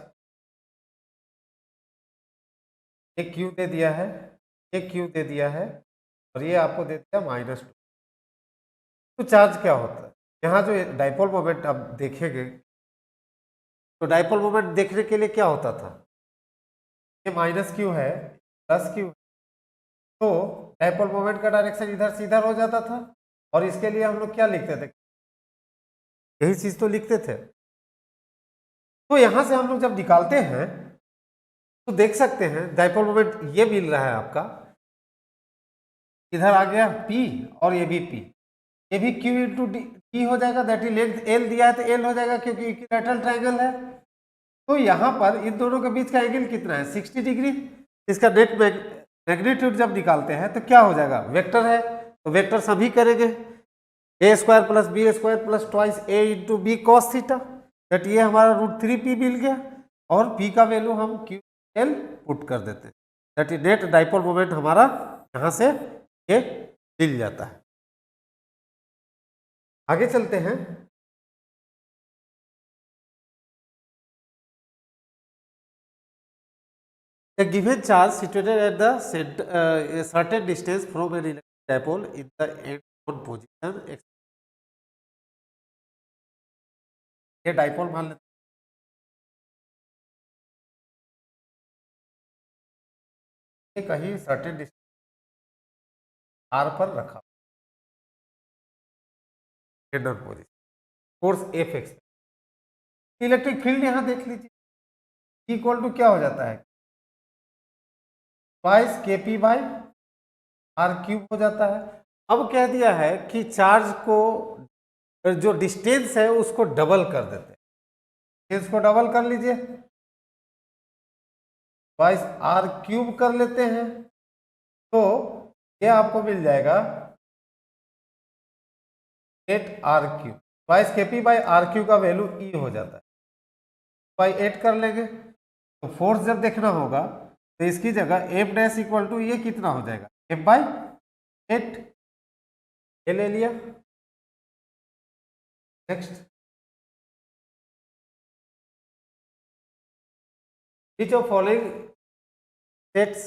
A: एक Q दे दिया है, एक Q दे दिया है, और ये आपको दे दिया -2। तो चार्ज क्या होता है, यहाँ जो डाइपोल मोमेंट आप देखेंगे, तो डाइपोल मोमेंट देखने के लिए क्या होता था, ये -Q है +Q, तो डाइपोल मोमेंट का डायरेक्शन इधर से इधर हो जाता था, और इसके लिए हम लोग क्या लिखते थे, यही चीज तो लिखते थे। तो यहां से हम लोग जब निकालते हैं तो देख सकते हैं डाइपोल मोमेंट ये मिल रहा है आपका, इधर आ गया P और ये भी P, ये भी Q इंटू डी हो जाएगा, दैट इज लेंथ L दिया है तो L हो जाएगा क्योंकि इक्विलैटरल ट्रायंगल है। तो यहाँ पर इन दोनों के बीच का एंगल कितना है, 60 डिग्री। इसका नेट मैग्नीट्यूड जब निकालते हैं तो क्या हो जाएगा, वेक्टर है, तो वेक्टर सभी करेंगे, a square plus b square plus twice a into b cos theta, that ये हमारा √3p मिल गया, और p का वैल्यू हम क्यू एल पुट कर देते हैं, दैट ये नेट डाइपोल मोमेंट हमारा यहाँ से ये मिल जाता है। आगे चलते हैं। A given charge situated at the center, a certain distance from an electric dipole in the end on position x, ये डाइपोल मान लेते हैं कहीं सर्टेन डिस्टेंस r पर रखा and on position, force F x, electric field यहाँ देख लीजिए इक्वल टू क्या हो जाता है, twice kp by r cube हो जाता है। अब कह दिया है कि चार्ज को जो डिस्टेंस है उसको डबल कर देते हैं, डिस्टेंस को डबल कर लीजिए, ट्वाइस r क्यूब कर लेते हैं, तो ये आपको मिल जाएगा 8r cube, twice kp by r cube का वैल्यू e हो जाता है, बाई 8 कर लेंगे, तो फोर्स जब देखना होगा तो इसकी जगह एफ डैश इक्वल टू ये कितना हो जाएगा, एफ बाई 8, ये ले लिया। Next, which of following states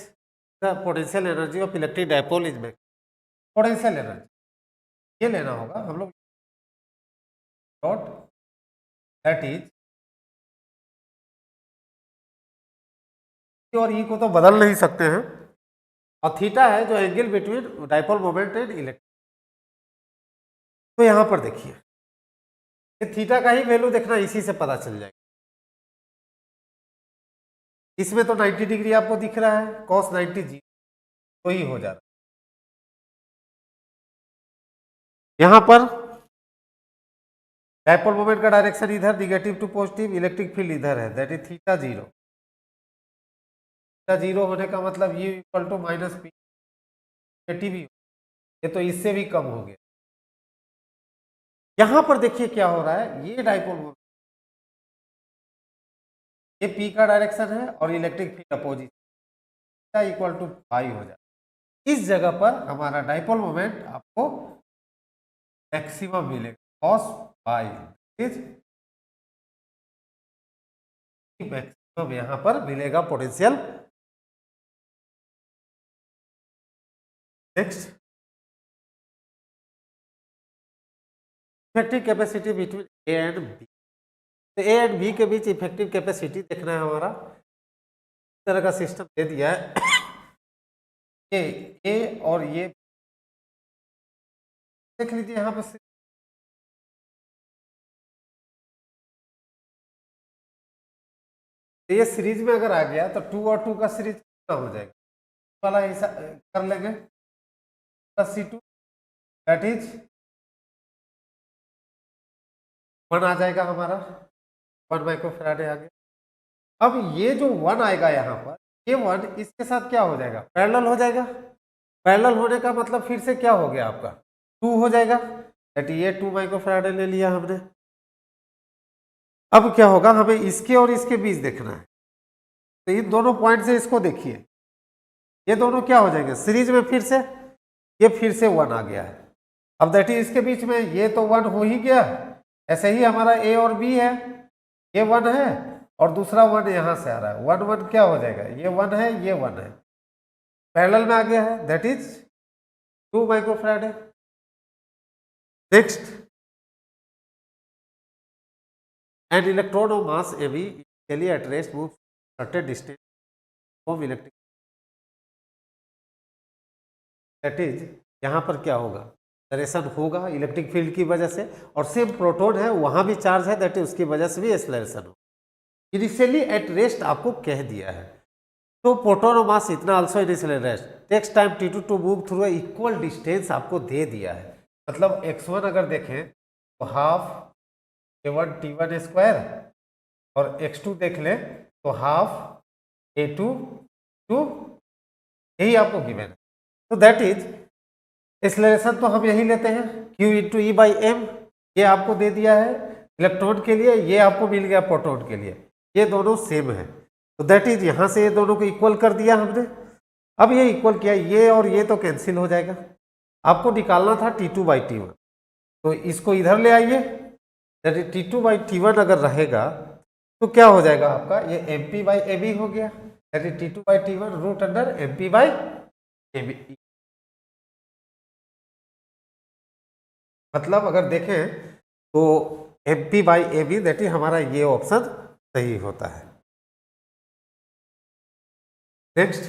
A: the potential energy of electric dipole is maximum, potential energy ये लेना होगा हम लोग, डॉट दैट इज, और ई को तो बदल नहीं सकते हैं, और थीटा है जो angle between dipole moment and electric. तो यहां पर देखिए ये थीटा का ही वैल्यू देखना, इसी से पता चल जाएगा। इसमें तो 90 डिग्री आपको दिख रहा है, cos 90 जी तो ही हो जाता है। यहां पर डाइपोल मोमेंट का डायरेक्शन इधर negative to positive, electric field इधर है, that is theta zero. Theta zero होने का मतलब ये equal to minus p negative ही, ये तो इससे भी कम हो गया। यहां पर देखिए क्या हो रहा है, ये डाइपोल मोमेंट, ये पी का डायरेक्शन है और electric field opposite, theta equal to pi हो जाता है। इस जगह पर हमारा डाइपोल मोमेंट आपको मैक्सिमम मिलेगा, cos पाई इज मैक्सिमम यहां पर मिलेगा potential. Next, effective capacity between A and b, तो ए एंड बी के बीच इफेक्टिव कैपेसिटी देखना है हमारा। इस तरह का सिस्टम दे दिया है, ए और ये देख लीजिए यहाँ पर, ये सीरीज में अगर आ गया तो 2 और 2 का सीरीज कितना हो जाएगा, वाला हिसाब कर लेंगे, प्लस C2 दैट इज 1 आ जाएगा हमारा, 1 माइक्रोफैराडे आ गया। अब ये जो 1 आएगा यहाँ पर, ये 1 इसके साथ क्या हो जाएगा, पैरेलल हो जाएगा। पैरेलल होने का मतलब फिर से क्या हो गया आपका, 2 हो जाएगा, दैट ये 2 माइक्रोफैराडे ले लिया हमने। अब क्या होगा, हमें इसके और इसके बीच देखना है, तो इन दोनों पॉइंट से इसको देखिए, ये दोनों क्या हो जाएंगे सीरीज में, फिर से ये फिर से 1 आ गया है। अब दैट इज इसके बीच में ये तो 1 हो ही गया, ऐसे ही हमारा ए और बी है, ये 1 है और दूसरा 1 यहां से आ रहा है, 1 1 क्या हो जाएगा, ये 1 है ये 1 है, पैरेलल में आ गया है, that is 2 microfarad. Next, and electron of mass a b initially at rest move certain distance from electric, that is यहाँ पर क्या होगा, एक्सेलरेशन होगा इलेक्ट्रिक फील्ड की वजह से, और सेम प्रोटॉन है वहाँ भी चार्ज है, दैट इज उसकी वजह से भी एक्सेलरेशन हो। इनिशियली एट रेस्ट आपको कह दिया है, तो प्रोटॉन और मास इतना also initially rest, takes time T2 to move through equal distance आपको दे दिया है। मतलब x1 अगर देखें तो हाफ a1 T1 स्क्वायर, और x2 देख लें तो हाफ a2 टू, यही आपको गिवन है। तो दैट इज एक्सेलरेशन तो हम यही लेते हैं Q into E by M, ये आपको दे दिया है इलेक्ट्रॉन के लिए, ये आपको मिल गया प्रोटॉन के लिए, ये दोनों सेम है। तो दैट इज यहाँ से ये दोनों को इक्वल कर दिया हमने। अब ये इक्वल किया, ये और ये तो कैंसिल हो जाएगा। आपको निकालना था T2 बाई T1, तो इसको इधर ले आइए, that is T2 by T1 अगर रहेगा तो क्या हो जाएगा आपका, ये MP बाई AB हो गया, that is T2 by T1 root under MP by AB। मतलब अगर देखें तो MP by AB that is हमारा ये ऑप्शन सही होता है। नेक्स्ट,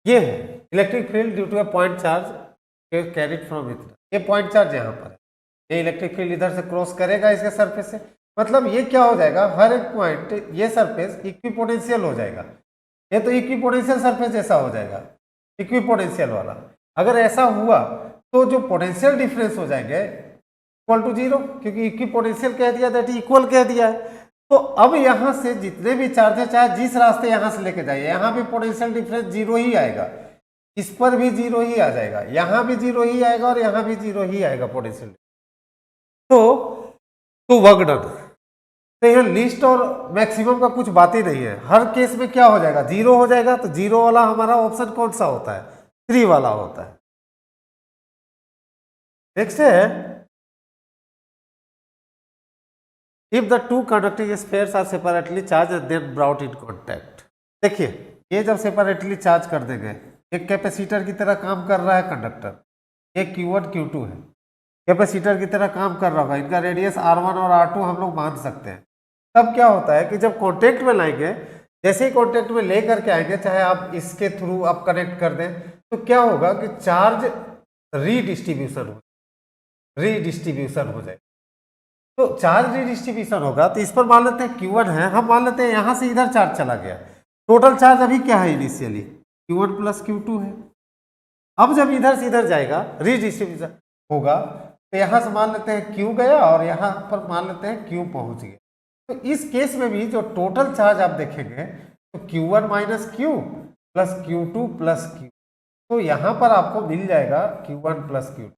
A: ये है electric field due to a point charge carried from it. ये पॉइंट चार्ज यहाँ पर है, ये इलेक्ट्रिक फील्ड इधर से क्रॉस करेगा इसके सरफेस से, मतलब ये क्या हो जाएगा, हर एक पॉइंट ये सरफेस इक्विपोटेंशियल हो जाएगा। ये तो इक्विपोटेंशियल सरफेस जैसा हो जाएगा, इक्विपोटेंशियल वाला। अगर ऐसा हुआ तो जो पोटेंशियल डिफरेंस हो जाएंगे इक्वल टू जीरो, क्योंकि इक्विपोटेंशियल कह दिया, दैट इक्वल कह दिया है। तो अब यहां से जितने भी चार्ज है, चाहे जिस रास्ते यहां से लेके जाइए, यहां भी पोटेंशियल डिफरेंस जीरो ही आएगा, इस पर भी जीरो ही आ जाएगा, यहां भी जीरो ही आएगा और यहां भी जीरो ही आएगा पोटेंशियल। तो वर्क डन। तो यहाँ लिस्ट और मैक्सिमम का कुछ बात ही नहीं है, हर केस में क्या हो जाएगा, जीरो हो जाएगा। तो जीरो वाला हमारा ऑप्शन कौन सा होता है, 3 वाला होता है। नेक्स्ट है, if the two conducting spheres are separately charge then brought in contact. देखिए ये जब सेपरेटली चार्ज कर देंगे, एक कैपेसिटर की तरह काम कर रहा है कंडक्टर, ये Q1 Q2 है, कैपेसिटर की तरह काम कर रहा होगा, इनका रेडियस R1 और R2 हम लोग मान सकते हैं। तब क्या होता है कि जब कॉन्टेक्ट में लाएंगे, जैसे ही कॉन्टेक्ट में ले करके आएंगे, चाहे आप इसके थ्रू आप कनेक्ट कर दें, तो क्या होगा कि चार्ज रीडिस्ट्रीब्यूशन हो जाएगा। तो चार्ज रीडिस्ट्रीब्यूशन होगा, तो इस पर मान लेते हैं Q1 है, हम मान लेते हैं यहां से इधर चार्ज चला गया, टोटल चार्ज अभी क्या है, इनिशियली Q1 प्लस Q2 है। अब जब इधर से इधर जाएगा रीडिस्ट्रीब्यूशन होगा, तो यहां से मान लेते हैं Q गया और यहां पर मान लेते हैं Q पहुंच गया। तो इस केस में भी जो टोटल चार्ज आप देखेंगे तो Q1 minus Q plus Q2 plus Q, तो यहां पर आपको मिल जाएगा Q1 प्लस Q।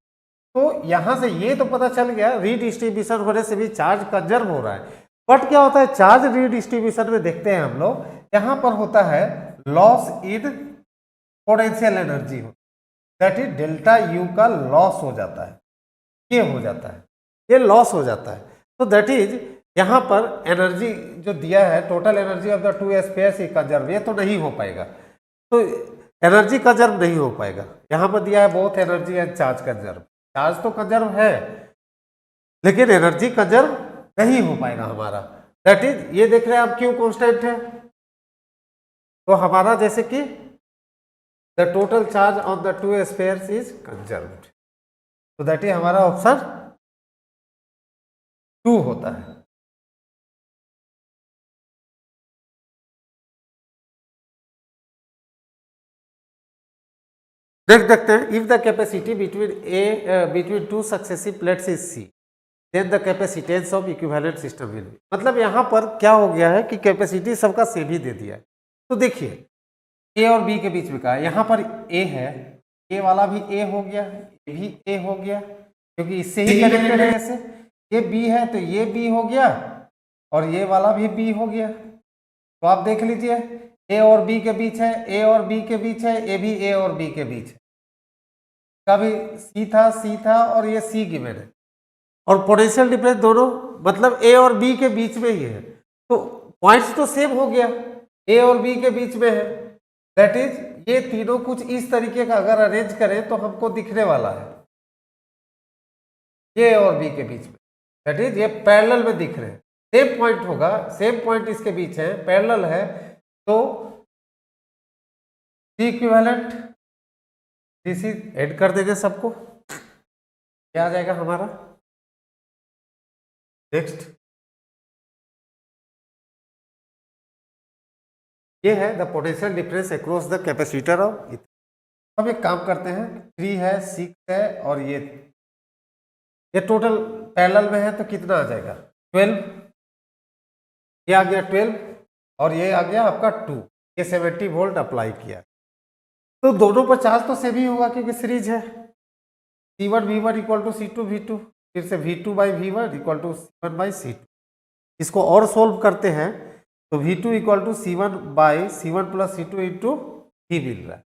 A: तो यहां से ये तो पता चल गया रीडिस्ट्रीब्यूशन होने से भी चार्ज कंजर्व हो रहा है। बट क्या होता है, चार्ज रीडिस्ट्रीब्यूशन में देखते हैं हम लोग, यहां पर होता है loss in potential energy, that is delta U का लॉस हो जाता है, ये हो जाता है, ये लॉस हो जाता है। तो दैट इज यहां पर एनर्जी जो दिया है, total energy of the two spheres is conserve, ये तो नहीं हो पाएगा, तो एनर्जी कंजर्व नहीं हो पाएगा। यहां पर दिया है both energy and charge conserve, charge तो कंजर्व है लेकिन एनर्जी कंजर्व नहीं हो पाएगा हमारा। दैट इज ये देख रहे हैं आप Q कांस्टेंट है, तो हमारा जैसे कि the total charge on the two spheres is conserved, तो दैट इज हमारा ऑप्शन 2 होता है। देखते हैं, if the capacity between two successive plates is C, then the capacitance of equivalent system will be. मतलब यहाँ पर क्या हो गया है कि कैपेसिटी सबका सेम ही दे दिया है। तो देखिए A और B के बीच में कहा है, यहाँ पर A है, A वाला भी A हो गया, ये भी A हो गया, क्योंकि इससे ही कनेक्टेड है ऐसे। ये B है तो ये B हो गया और ये वाला भी B हो गया। तो आप देख लीजिए A और B के बीच है, A और B के बीच है, ये भी A और B के बीच है, कभी C था और ये C गिवन है, और पोटेंशियल डिफरेंस दोनों मतलब A और B के बीच में ही है, तो पॉइंट्स तो सेम हो गया, A और B के बीच में है। दैट इज ये तीनों कुछ इस तरीके का अगर अरेंज करें तो हमको दिखने वाला है, A और B के बीच में, दैट इज ये पैरेलल में दिख रहे हैं, सेम पॉइंट होगा, सेम पॉइंट इसके बीच है, पैरेलल है, तो C equivalent this is add कर देंगे सबको, क्या आ जाएगा हमारा। नेक्स्ट ये है the potential difference across the capacitor of. अब एक काम करते हैं, 3 है 6 है और ये टोटल पैरेलल में है, तो कितना आ जाएगा 12, ये आ गया 12 और ये आ गया आपका 2, ये 70 वोल्ट अप्लाई किया। तो दोनों पर चार्ज तो सेम ही होगा क्योंकि सीरीज है। C1V1 इक्वल टू C2V2, फिर से V2/V1 इक्वल टू C1/C2। इसको और सोल्व करते हैं तो V2 equal to C1/C1 plus C2 into V मिल रहा है।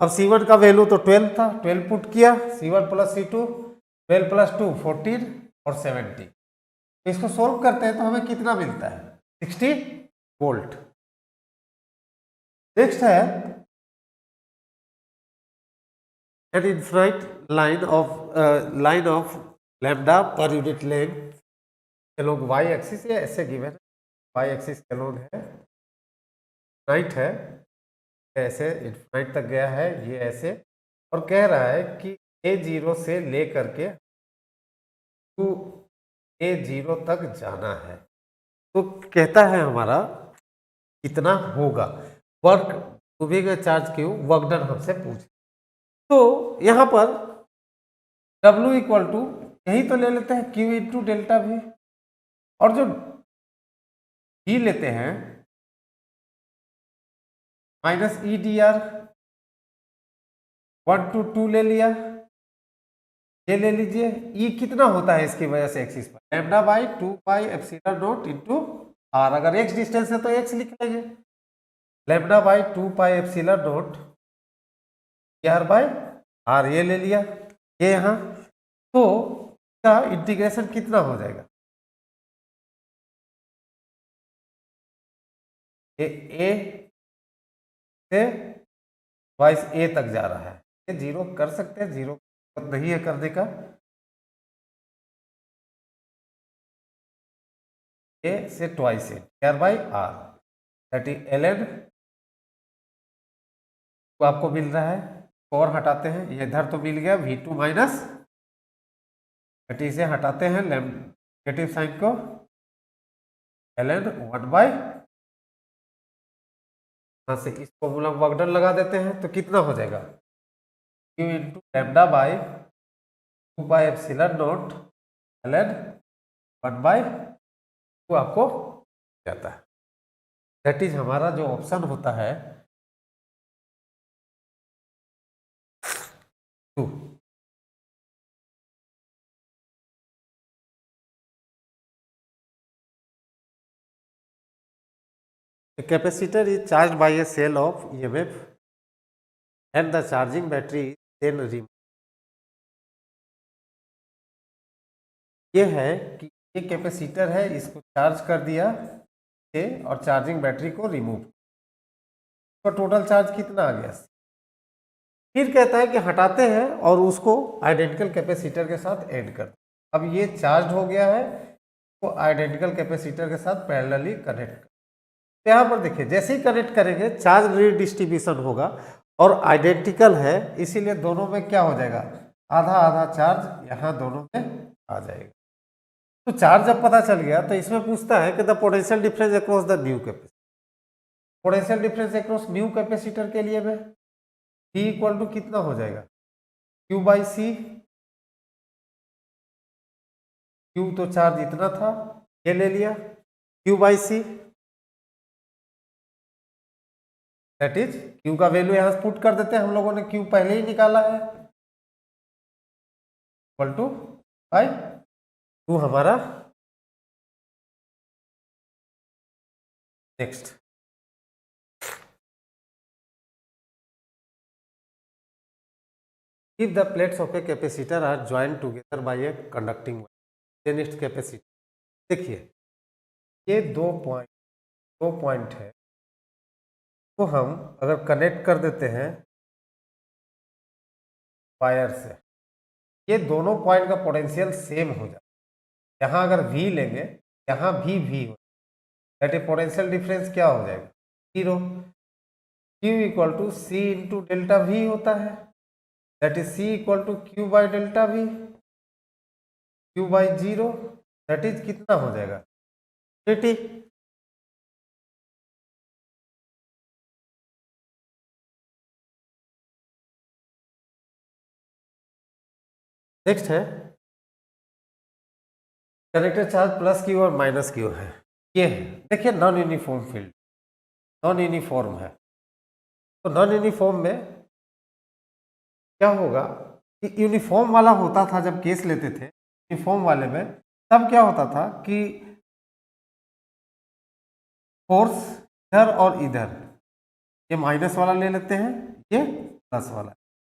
A: अब C1 का वैल्यू तो 12 था, 12 पुट किया, C1 प्लस C2, 12 प्लस 2 14 और 17। इसको सोल्व करते हैं तो हमें कितना मिलता है, 60 वोल्ट। नेक्स्ट है an infinite line of lambda per unit length along y axis, ये ऐसे गिवन है, y axis along है, इनफाइनाइट है, ऐसे इनफाइनाइट तक गया है, ये ऐसे, और कह रहा है कि A0 से लेकर के टू A0 तक जाना है। तो कहता है हमारा कितना होगा work, moving charge Q, work done हमसे पूछ। तो यहां पर W इक्वल टू, यही तो ले लेते हैं Q इंटू डेल्टा V, और जो V लेते हैं माइनस EDR, 1 to 2 ले लिया, ये ले लीजिए। E कितना होता है इसकी वजह से एक्सिस पर, λ/2πε0 इंटू R। अगर x डिस्टेंस है तो x लिख लेंगे, λ/2πε0 R/R, ये ले लिया, ये यहाँ। तो इसका इंटीग्रेशन कितना हो जाएगा, ये A से वाइस A तक जा रहा है, ये 0 कर सकते हैं, 0 नहीं है करने का, A से twice A, R/R, that is ln, तो आपको मिल रहा है, और हटाते हैं, ये इधर तो मिल गया V2 माइनस, से हटाते हैं नेगेटिव साइन को, ln 1/, यहां से इस फॉर्मूला में वर्क डन लगा देते हैं तो कितना हो जाएगा, Q इंटू λ/2πε0 ln 1/2 आपको जाता है। दैट इज हमारा जो ऑप्शन होता है 2। A capacitor is charged by a cell of EMF and the charging battery is then removed। ये है कि ये कैपेसिटर है, इसको चार्ज कर दिया और चार्जिंग बैटरी को रिमूव, तो टोटल चार्ज कितना आ गया। फिर कहता है कि हटाते हैं और उसको आइडेंटिकल कैपेसिटर के साथ ऐड कर, अब ये चार्ज हो गया है, तो आइडेंटिकल कैपेसिटर के साथ पैरेलली कनेक्ट कर। तो यहाँ पर देखिए जैसे ही कनेक्ट करेंगे चार्ज रीडिस्ट्रीब्यूशन होगा और आइडेंटिकल है, इसीलिए दोनों में क्या हो जाएगा, आधा आधा चार्ज यहाँ दोनों में आ जाएगा। तो चार्ज जब पता चल गया तो इसमें पूछता है कि the potential difference across the new capacitor. Potential difference across new capacitor के लिए में V इक्वल टू कितना हो जाएगा, Q/C। Q तो चार्ज इतना था, ये ले लिया, Q/C, दैट इज Q का वैल्यू यहां पुट कर देते हैं, हम लोगों ने Q पहले ही निकाला है, इक्वल टू 2 हमारा। Next, if the plates of a capacitor are joined together by a conducting wire, then its capacity, देखिए ये दो पॉइंट है, तो हम अगर कनेक्ट कर देते हैं वायर से, ये दोनों पॉइंट का पोटेंशियल सेम हो जाए। यहाँ अगर V लेंगे, यहाँ भी V हो, दैट इज पोटेंशियल डिफरेंस क्या हो जाएगा, 0। Q equal to C into delta V होता है, that is C equal to Q/ΔV, Q/0, that is कितना हो जाएगा 80। नेक्स्ट है कनेक्टर चार्ज प्लस Q और माइनस Q है, ये है, देखिए non uniform field, non uniform है, तो नॉन यूनिफॉर्म में क्या होगा कि यूनिफॉर्म वाला होता था, जब केस लेते थे यूनिफॉर्म वाले में, तब क्या होता था कि फोर्स इधर और इधर, ये माइनस वाला ले लेते हैं, ये प्लस वाला,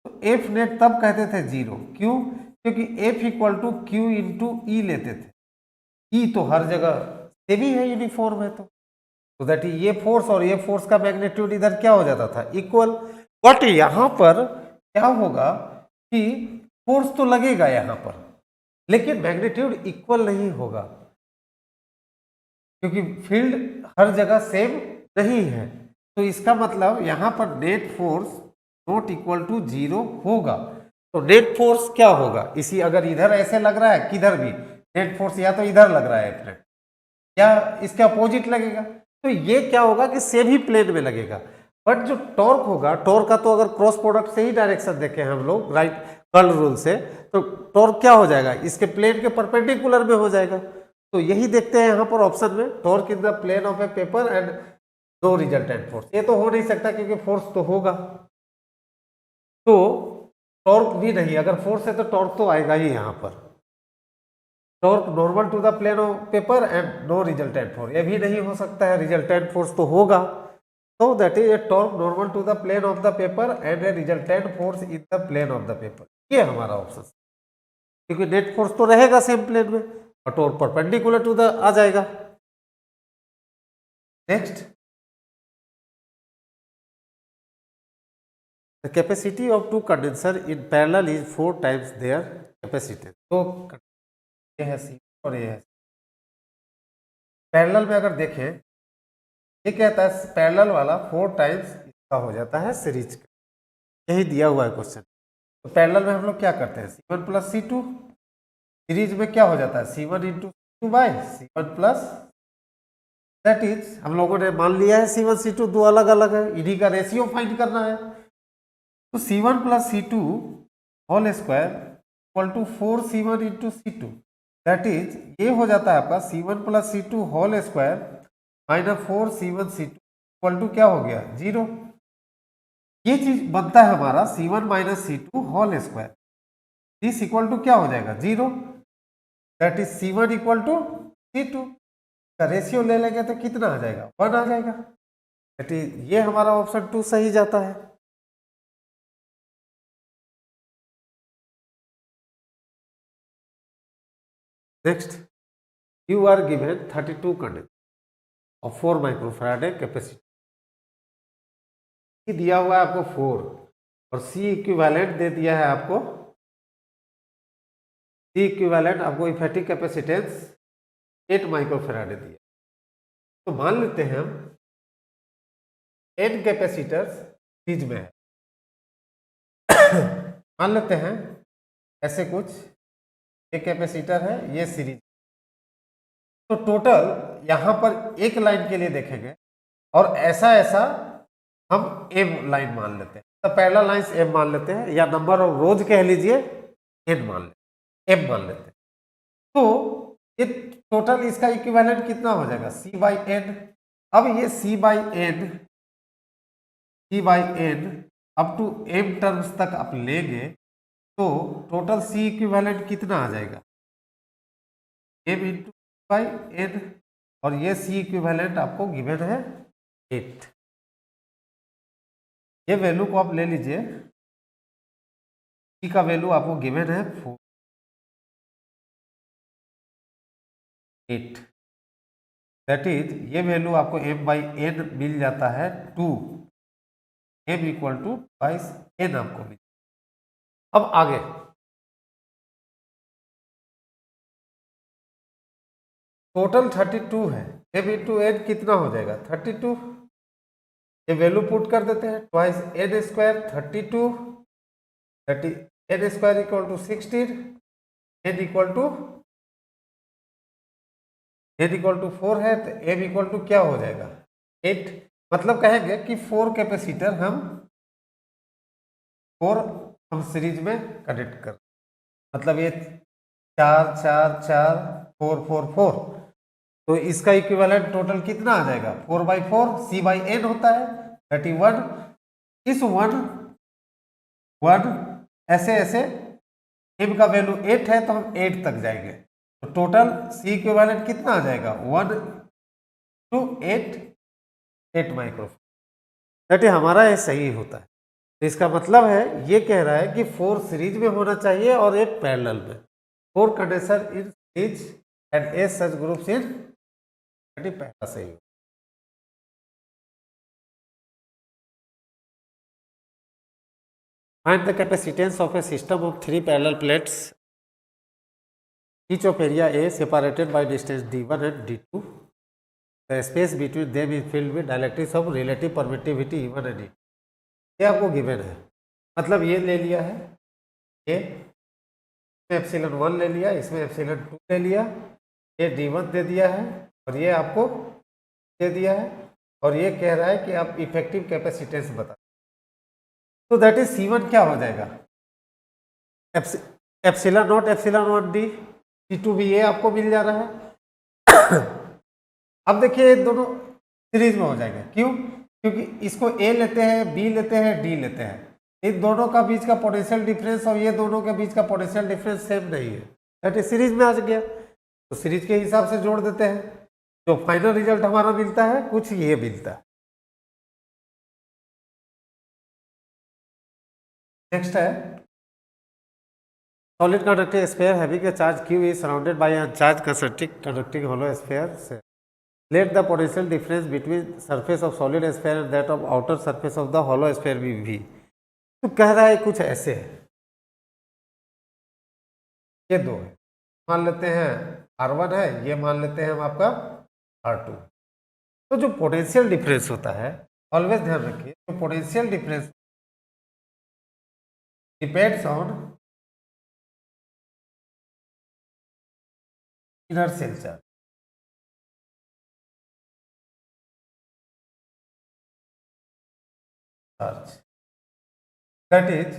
A: तो एफ नेट तब कहते थे जीरो। क्यों? क्योंकि f equal to q into e लेते थे। ई तो हर जगह से भी है, यूनिफॉर्म है, तो दैट ये फोर्स और ये फोर्स का मैग्नीट्यूड इधर क्या हो जाता था, इक्वल। बट यहां पर क्या होगा कि फोर्स तो लगेगा यहां पर, लेकिन मैग्नीट्यूड इक्वल नहीं होगा, क्योंकि फील्ड हर जगह सेम नहीं है। तो इसका मतलब यहां पर net force not equal to zero होगा। तो नेट फोर्स क्या होगा, इसी अगर इधर ऐसे लग रहा है, किधर भी नेट फोर्स या तो इधर लग रहा है फ्रेंड, या इसके अपोजिट लगेगा, तो ये क्या होगा कि सेम ही प्लेन में लगेगा। बट जो टॉर्क होगा, टॉर्क का तो अगर क्रॉस प्रोडक्ट से ही डायरेक्शन देखें हम लोग, राइट कर्ल रूल से, तो टॉर्क क्या हो जाएगा, इसके प्लेन के परपेंडिकुलर में हो जाएगा। तो यही देखते हैं यहाँ पर ऑप्शन में, torque in the plane of a paper and no resultant force. ये तो हो नहीं सकता क्योंकि फोर्स तो होगा, तो टॉर्क भी नहीं, अगर फोर्स है तो टॉर्क तो आएगा ही यहाँ पर। Torque normal to the plane of paper and no resultant force, ये भी नहीं हो सकता है, रिजल्टेंट फोर्स तो होगा। तो that is a torque normal to the plane of the paper and a resultant force in the plane of the paper, ये हमारा ऑप्शन, क्योंकि नेट फोर्स तो रहेगा सेम प्लेन में और टॉर्क परपेंडिकुलर टू द आ जाएगा। Next, the capacity of two condenser in parallel is 4 times their capacitance. तो ये है सी और ये है, पैरेलल में अगर देखें, ये कहता है पैरेलल वाला 4 टाइम्स इसका हो जाता है सीरीज का, यही दिया हुआ है क्वेश्चन। तो पैरेलल में हम लोग क्या करते हैं, C1 प्लस C2, सीरीज में क्या हो जाता है C1 into C2 by C1 plus, that is हम लोगों ने मान लिया है C1 C2 दो अलग अलग है, इन्हीं का रेशियो फाइंड करना है। तो C1 plus C2 whole square equal to 4C1 into C2, that is ये हो जाता है आपका C1 plus C2 whole square minus 4C1 C2 equal to क्या हो गया, जीरो। ये चीज बनता है हमारा C1 minus C2 whole square, this equal to क्या हो जाएगा, zero, that is C1 equal to C2 का रेशियो ले लेंगे तो कितना आ जाएगा, 1 आ जाएगा, दैट इज ये हमारा ऑप्शन 2 सही जाता है। Next, you are given 32 conductor और 4 माइक्रोफैराड कैपेसिटी दिया हुआ है आपको 4 और C इक्विवेलेंट दे दिया है आपको, C इक्विवेलेंट आपको इफेक्टिव कैपेसिटेंस 8 माइक्रोफैराड दिया। तो मान लेते हैं हम n कैपेसिटर्स सीरीज में है, मान लेते हैं ऐसे कुछ, एक कैपेसिटर है, ये सीरीज, तो टोटल यहां पर एक लाइन के लिए देखेंगे और ऐसा ऐसा हम m लाइन मान लेते हैं, तो पैरेलल लाइंस m मान लेते हैं, या नंबर ऑफ रोज कह लीजिए n मान लेते, m मान लेते हैं। तो ये टोटल इसका इक्विवेलेंट कितना हो जाएगा, c बाई n। अब ये c by n up to m terms तक आप लेंगे तो टोटल c इक्विवेलेंट कितना आ जाएगा, m इंटू बाई n, और ये c इक्विवेलेंट आपको गिवन है 8। ये वैल्यू को आप ले लीजिए, c का वैल्यू आपको गिवन है 8, दैट इज ये वैल्यू आपको m बाई n मिल जाता है 2, m equal two by n आपको मिल। अब आगे टोटल 32 है, m इंटू n कितना हो जाएगा 32, ये वैल्यू पुट कर देते हैं, twice n square 32, 30 n square equal to 16, n equal to 4 है, तो m इक्वल टू क्या हो जाएगा 8। मतलब कहेंगे कि 4 कैपेसिटर हम सीरीज में कनेक्ट कर, मतलब ये 4 4 4 4 4 4, तो इसका इक्विवेलेंट टोटल कितना आ जाएगा 4 बाई 4, c बाई n होता है 31। इस 1 ऐसे ऐसे m का वैल्यू 8 है तो हम 8 तक जाएंगे, तो टोटल C इक्विवेलेंट कितना आ जाएगा 1 to 8 माइक्रोफैराड। दैट हमारा ये सही होता है। तो इसका मतलब है ये कह रहा है कि 4 सीरीज में होना चाहिए और एक पैरेलल में। 4 condenser in series and 8 such groups in, पहला सही हो। Find the capacitance of a system of 3 parallel plates, each of area A separated by distance d1 and d2. The space between them is filled with dielectrics of relative permittivity E1 and E2. ये आपको given है, मतलब ये ले लिया है, ये epsilon 1 ले लिया, इसमें एप्सिलॉन 2 ले लिया, ये d1 दे दिया है और ये आपको दे दिया है, और ये कह रहा है कि आप इफेक्टिव कैपेसिटेंस बता। तो दैट इज C1 क्या हो जाएगा, epsilon not epsilon 1 d, C2 भी ये आपको मिल जा रहा है। अब देखिए ये दोनों सीरीज में हो जाएंगे, क्यों? क्योंकि इसको A लेते हैं, B लेते हैं, D लेते हैं, इन दोनों का बीच का पोटेंशियल डिफरेंस और ये दोनों के बीच का पोटेंशियल डिफरेंस सेम नहीं है, दैट इज सीरीज में आ गया। तो सीरीज के हिसाब से जोड़ देते हैं, जो फाइनल रिजल्ट हमारा मिलता है कुछ ये मिलता है। नेक्स्ट है solid conducting sphere having a charge q is surrounded by a charged concentric conducting hollow sphere. Let the potential difference between surface of solid sphere and that of outer surface of the hollow sphere be V. तो कह रहा है कुछ ऐसे है, ये दो है, मान लेते हैं R1 है, ये मान लेते हैं हम आपका R2। तो जो पोटेंशियल डिफरेंस होता है, ऑलवेज ध्यान रखिए, जो potential difference depends on inner shell charge. That is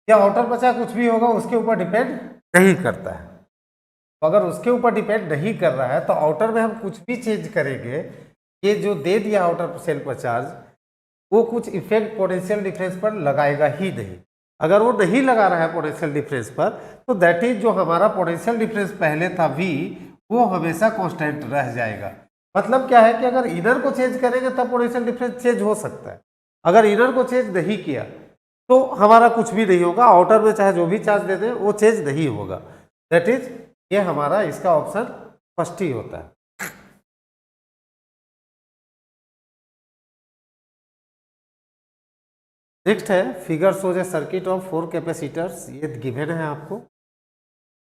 A: या आउटर बचा कुछ भी होगा उसके ऊपर डिपेंड नहीं करता है। तो अगर उसके ऊपर डिपेंड नहीं कर रहा है तो आउटर में हम कुछ भी चेंज करेंगे, ये जो दे दिया आउटर सेल पर चार्ज, वो कुछ इफेक्ट पोटेंशियल डिफरेंस पर लगाएगा ही नहीं। अगर वो नहीं लगा रहा है पोटेंशियल डिफरेंस पर, तो दैट इज जो हमारा पोटेंशियल डिफरेंस पहले था V, वो हमेशा कांस्टेंट रह जाएगा। मतलब क्या है कि अगर इनर को चेंज करेंगे तब पोटेंशियल डिफरेंस चेंज हो सकता है, अगर इनर को चेंज नहीं किया तो हमारा कुछ भी नहीं होगा, आउटर में चाहे जो भी चार्ज दे दें वो चेंज नहीं होगा। दैट इज ये हमारा इसका ऑप्शन फर्स्ट ही होता है। नेक्स्ट है figure shows A circuit of 4 capacitors, ये गिवन है आपको,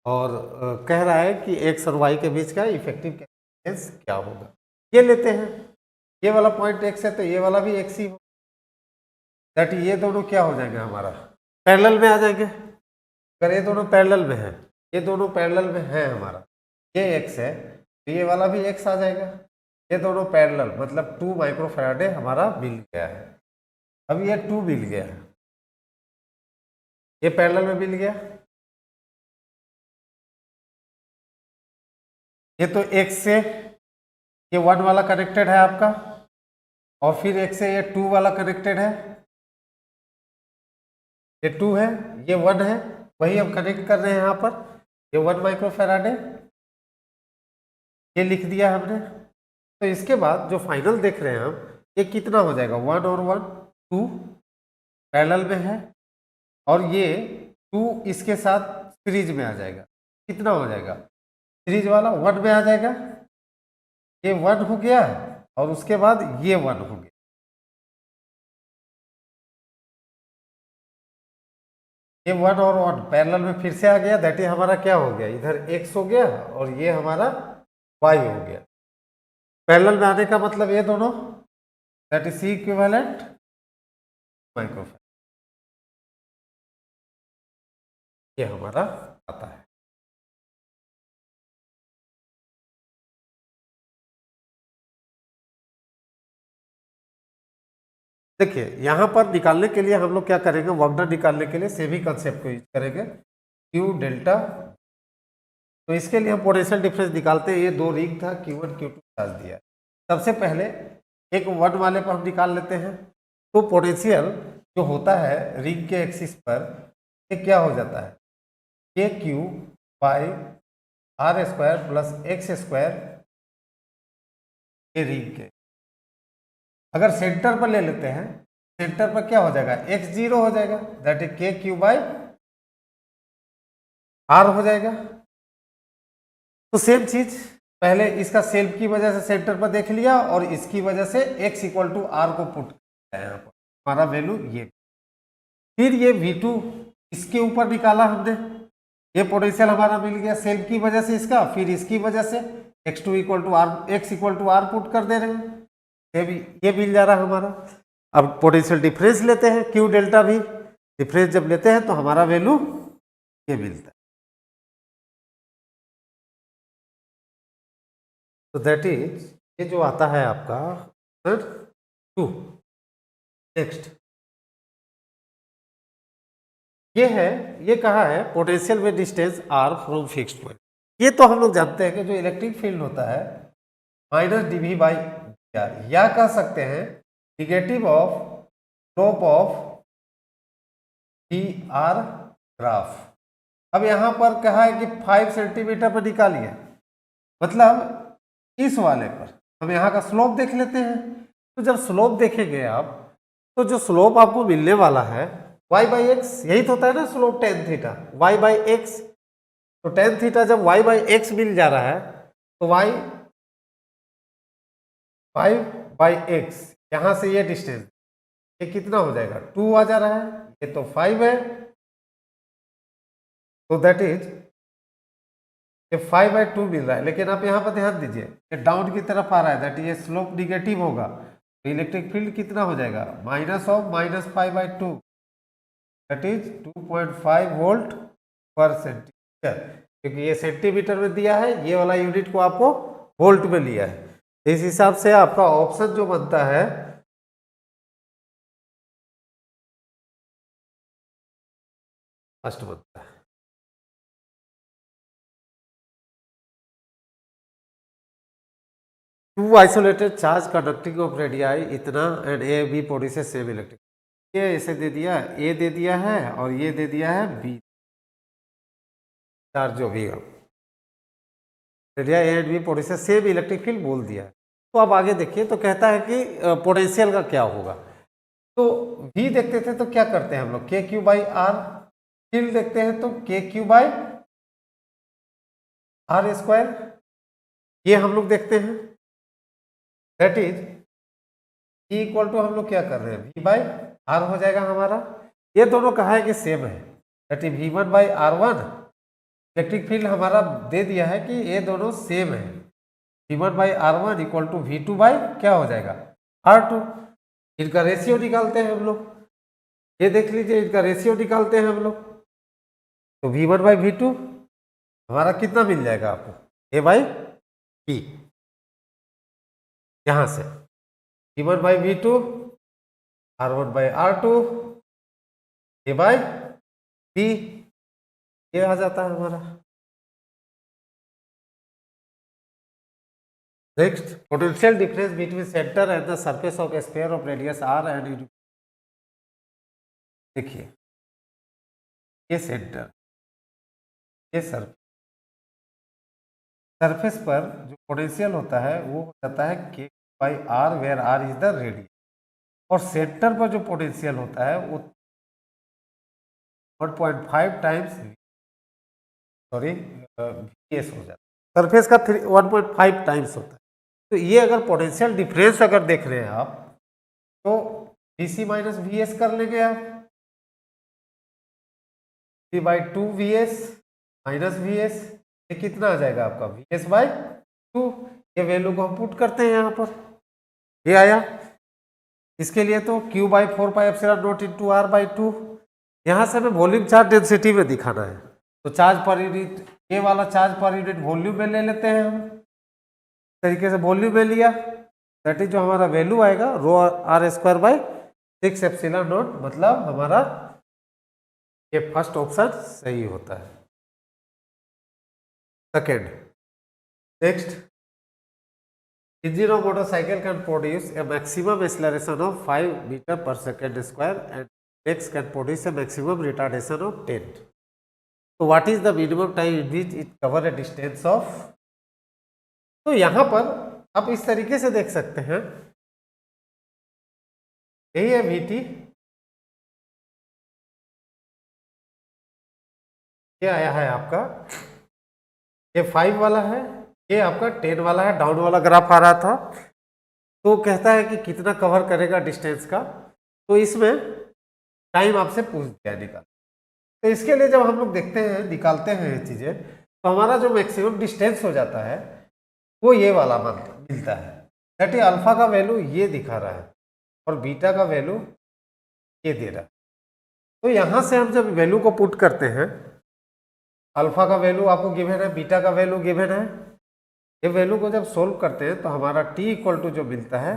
A: और कह रहा है कि एक्स और वाई के बीच का इफेक्टिव कैपेसिटेंस क्या होगा। ये लेते हैं, ये वाला पॉइंट एक्स है तो ये वाला भी एक्स ही होगा, दैट ये दोनों क्या हो जाएंगे हमारा पैरेलल में आ जाएंगे। अगर ये दोनों पैरेलल में है, ये दोनों पैरेलल में है हमारा, ये एक्स है तो ये वाला भी एक्स आ जाएगा, ये दोनों पैरेलल मतलब 2 माइक्रोफैराडे हमारा मिल गया है। अब ये 2 मिल गया है, ये पैरेलल में मिल गया, ये तो एक्स से ये 1 वाला कनेक्टेड है आपका, और फिर एक्स से ये 2 वाला कनेक्टेड है, ये 2 है, ये 1 है, वही हम कनेक्ट कर रहे हैं यहाँ पर, ये 1 माइक्रोफैराड है, ये लिख दिया हमने। तो इसके बाद जो फाइनल देख रहे हैं हम, ये कितना हो जाएगा 1 और 1 2 पैरेलल में है, और ये 2 इसके साथ सीरीज में आ जाएगा, कितना हो जाएगा सीरीज वाला 1 में आ जाएगा, ये 1 हो गया और उसके बाद ये 1 हो गया। ये 1 और 1 पैरेलल में फिर से आ गया, दैट इज हमारा क्या हो गया, इधर x हो गया और ये हमारा y हो गया। पैरेलल में आने का मतलब ये दोनों, that is C equivalent microfarad, ये हमारा आता है। देखिए यहाँ पर निकालने के लिए हम लोग क्या करेंगे, वर्क डन निकालने के लिए सेमी कंसेप्ट को यूज करेंगे, Q डेल्टा। तो इसके लिए हम पोटेंशियल डिफरेंस निकालते हैं, ये 2 रिंग था, Q1 Q2 चार्ज दिया। सबसे पहले एक 1 वाले पर हम निकाल लेते हैं। तो पोटेंशियल जो होता है रिंग के एक्सिस पर, ये क्या हो जाता है, K Q by R square plus X square ये रिंग के। अगर सेंटर पर ले लेते हैं, सेंटर पर क्या हो जाएगा, एक्स जीरो हो जाएगा, दैट इज के क्यू बाई आर हो जाएगा। तो सेम चीज पहले इसका सेल्फ की वजह से सेंटर पर देख लिया और इसकी वजह से x इक्वल टू आर को पुट किया यहाँ पर, हमारा वैल्यू ये। फिर ये V2 इसके ऊपर निकाला हमने, ये पोटेंशियल हमारा मिल गया सेल्फ की वजह से इसका, फिर इसकी वजह से x2 equal to R, x equal to R put कर दे रहे हैं, ये मिल जा रहा है हमारा। अब पोटेंशियल डिफरेंस लेते हैं Q डेल्टा भी, डिफरेंस जब लेते हैं तो हमारा वैल्यू ये मिलता है। तो दैट इज ये जो आता है आपका 2। नेक्स्ट ये है, ये कहा है potential with distance r from fixed point. ये तो हम लोग जानते हैं कि जो इलेक्ट्रिक फील्ड होता है माइनस dv बाई dr, या कह सकते हैं negative of slope of dr graph. अब यहाँ पर कहा है कि 5 सेंटीमीटर पर निकालिए, मतलब इस वाले पर हम यहाँ का स्लोप देख लेते हैं। तो जब स्लोप देखेंगे आप, तो जो स्लोप आपको मिलने वाला है y बाई एक्स, यही तो होता है ना slope tan theta, y by x. तो टेन थीटा जब y बाई एक्स मिल जा रहा है तो y 5 बाई एक्स, यहाँ से ये डिस्टेंस ये कितना हो जाएगा, 2 आ जा रहा है, ये तो 5 है। तो दैट इज ये 5/2 मिल रहा है, लेकिन आप यहाँ पर ध्यान दीजिए ये डाउन की तरफ आ रहा है, दैट ये स्लोप निगेटिव होगा, तो इलेक्ट्रिक फील्ड कितना हो जाएगा, minus of minus 5/2, that is 2.5 volt पर सेंटीमीटर, क्योंकि ये सेंटीमीटर में दिया है, ये वाला यूनिट को आपको वोल्ट में लिया है। इस हिसाब से आपका ऑप्शन जो बनता है फर्स्ट बनता है। Two isolated charge conducting of radii इतना and a b produces same electric, ये ऐसे दे दिया, ए दे दिया है और ये दे दिया है बी, चार्ज जो भी radii A and B produces same electric field बोल दिया है। तो अब आगे देखिए, तो कहता है कि पोटेंशियल का क्या होगा। तो V देखते थे तो क्या करते हैं हम लोग, के क्यू बाई आर, फील्ड देखते हैं तो के क्यू बाई आर स्क्वायर, ये हम लोग देखते हैं, that is E equal to हम लोग क्या कर रहे हैं, V बाई आर हो जाएगा हमारा। ये दोनों कहा है कि सेम है, that is V1 by R1, electric field हमारा दे दिया है कि ये दोनों सेम है, V1 by R1 equal to V2 by क्या हो जाएगा R2। इनका रेशियो निकालते हैं हम लोग, ये देख लीजिए इनका रेशियो निकालते हैं हम लोग, तो V1 बाई V2 हमारा कितना मिल जाएगा आपको, A बाई B, यहां से V1 by V2 R1 by R2 A by B, ये आ जाता है हमारा। Next potential difference between centre and the surface of sphere of radius r and, देखिए ये सेंटर, ये सरफेस पर जो पोटेंशियल होता है वो हो जाता है k by R, where r is the radius, और सेंटर पर जो पोटेंशियल होता है वो 1.5 टाइम्स VS हो जाता है, सरफेस का 1.5 टाइम्स होता है। तो ये अगर पोटेंशियल डिफरेंस अगर देख रहे हैं आप, तो VC माइनस VS कर लेंगे आप, V by 2 VS minus VS, ये कितना आ जाएगा आपका VS बाई 2, ये वैल्यू को हम पुट करते हैं यहाँ पर, ये आया। इसके लिए तो Q by 4 pi epsilon not into R by 2, यहाँ से हमें वॉल्यूम चार्ज डेंसिटी में दिखाना है, तो चार्ज पर यूनिट, ये वाला चार्ज पर यूनिट वॉल्यूम में ले लेते हैं हम, तरीके से वॉल्यूम में लिया, दैट इज जो हमारा वैल्यू आएगा rho r square by 6 epsilon naught, मतलब हमारा ये फर्स्ट ऑप्शन सही होता है। Second, next, engine of motorcycle can produce a maximum acceleration of 5 metre per second square and X can produce a maximum retardation of 10. So what is the minimum time in which it cover a distance of? तो यहाँ पर आप इस तरीके से देख सकते हैं, यही है VT, ये आया है आपका, ये 5 वाला है, ये आपका 10 वाला है, डाउन वाला ग्राफ आ रहा था। तो कहता है कि कितना कवर करेगा डिस्टेंस का, तो इसमें टाइम आपसे पूछ दिया निकाल। तो इसके लिए जब हम लोग देखते हैं, निकालते हैं ये चीज़ें, तो हमारा जो मैक्सिमम डिस्टेंस हो जाता है वो ये वाला मिलता है। दैट इज अल्फा का वैल्यू ये दिखा रहा है और बीटा का वैल्यू ये दे रहा है। तो यहाँ से हम जब वैल्यू को पुट करते हैं, अल्फा का वैल्यू आपको गिवन है, बीटा का वैल्यू गिवन है, ये वैल्यू को जब सोल्व करते हैं तो हमारा t इक्वल टू जो मिलता है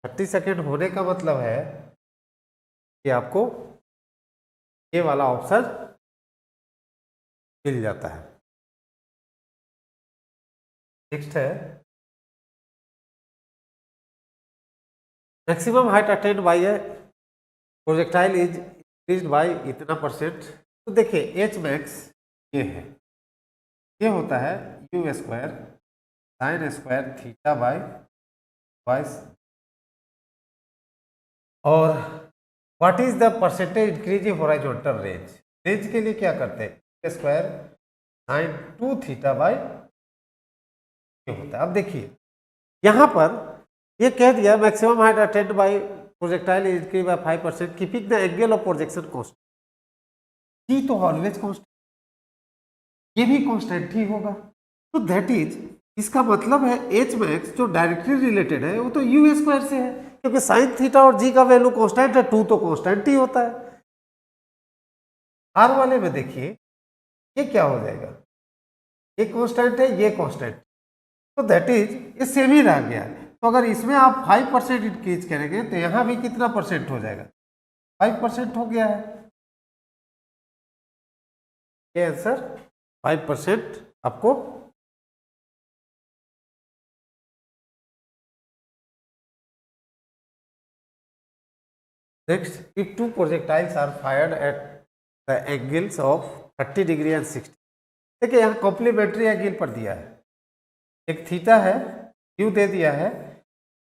A: 30 सेकेंड होने का मतलब है कि आपको ये वाला ऑप्शन मिल जाता है। नेक्स्ट है maximum height attained bye A projectile is increased by इतना %। तो देखिए एच मैक्स ये है, ये होता है u square sine square theta by twice, और what is the percentage increase in horizontal range. Range के लिए क्या करते हैं, u square sine 2 theta by होता है। अब देखिए यहाँ पर ये कह दिया maximum height attained by projectile is increase by 5% keeping the angle of projection constant. जी तो ऑलवेज कांस्टेंट, ये भी कांस्टेंट ही होगा। तो दैट इज, इसका मतलब है एच मैक्स जो डायरेक्टली रिलेटेड है वो तो यू स्क्वायर से है, क्योंकि साइन थीटा और जी का वैल्यू कांस्टेंट है, 2 तो कांस्टेंट ही होता है। आर वाले में देखिए ये क्या हो जाएगा, ये कांस्टेंट है, ये कांस्टेंट, तो दैट इज ये सेम ही रह गया। तो अगर इसमें आप 5% इंक्रीज करेंगे तो यहाँ भी कितना % हो जाएगा, 5% हो गया है। ये आंसर 5% आपको next, if two projectiles are fired at the angles of 30 degree and 60, देखिए यहाँ कॉम्प्लीमेंट्री एंगल पर दिया है, एक थीटा है, यू दे दिया है,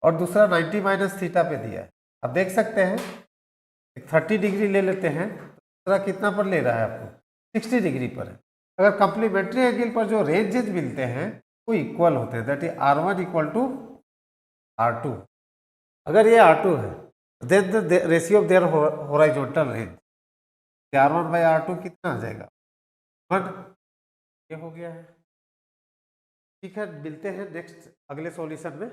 A: और दूसरा 90 माइनस थीटा पे दिया है। अब देख सकते हैं एक 30 डिग्री ले लेते हैं, दूसरा कितना पर ले रहा है आपको, 60 डिग्री पर है। अगर कॉम्प्लीमेंट्री एंगल पर जो रेंजेस मिलते हैं वो इक्वल होते हैं, that is R1 equal to R2। अगर ये R2 है then the ratio of their horizontal range, R1 by R2 कितना आ जाएगा, 1। ये हो गया है। ठीक है, मिलते हैं नेक्स्ट अगले सॉल्यूशन में।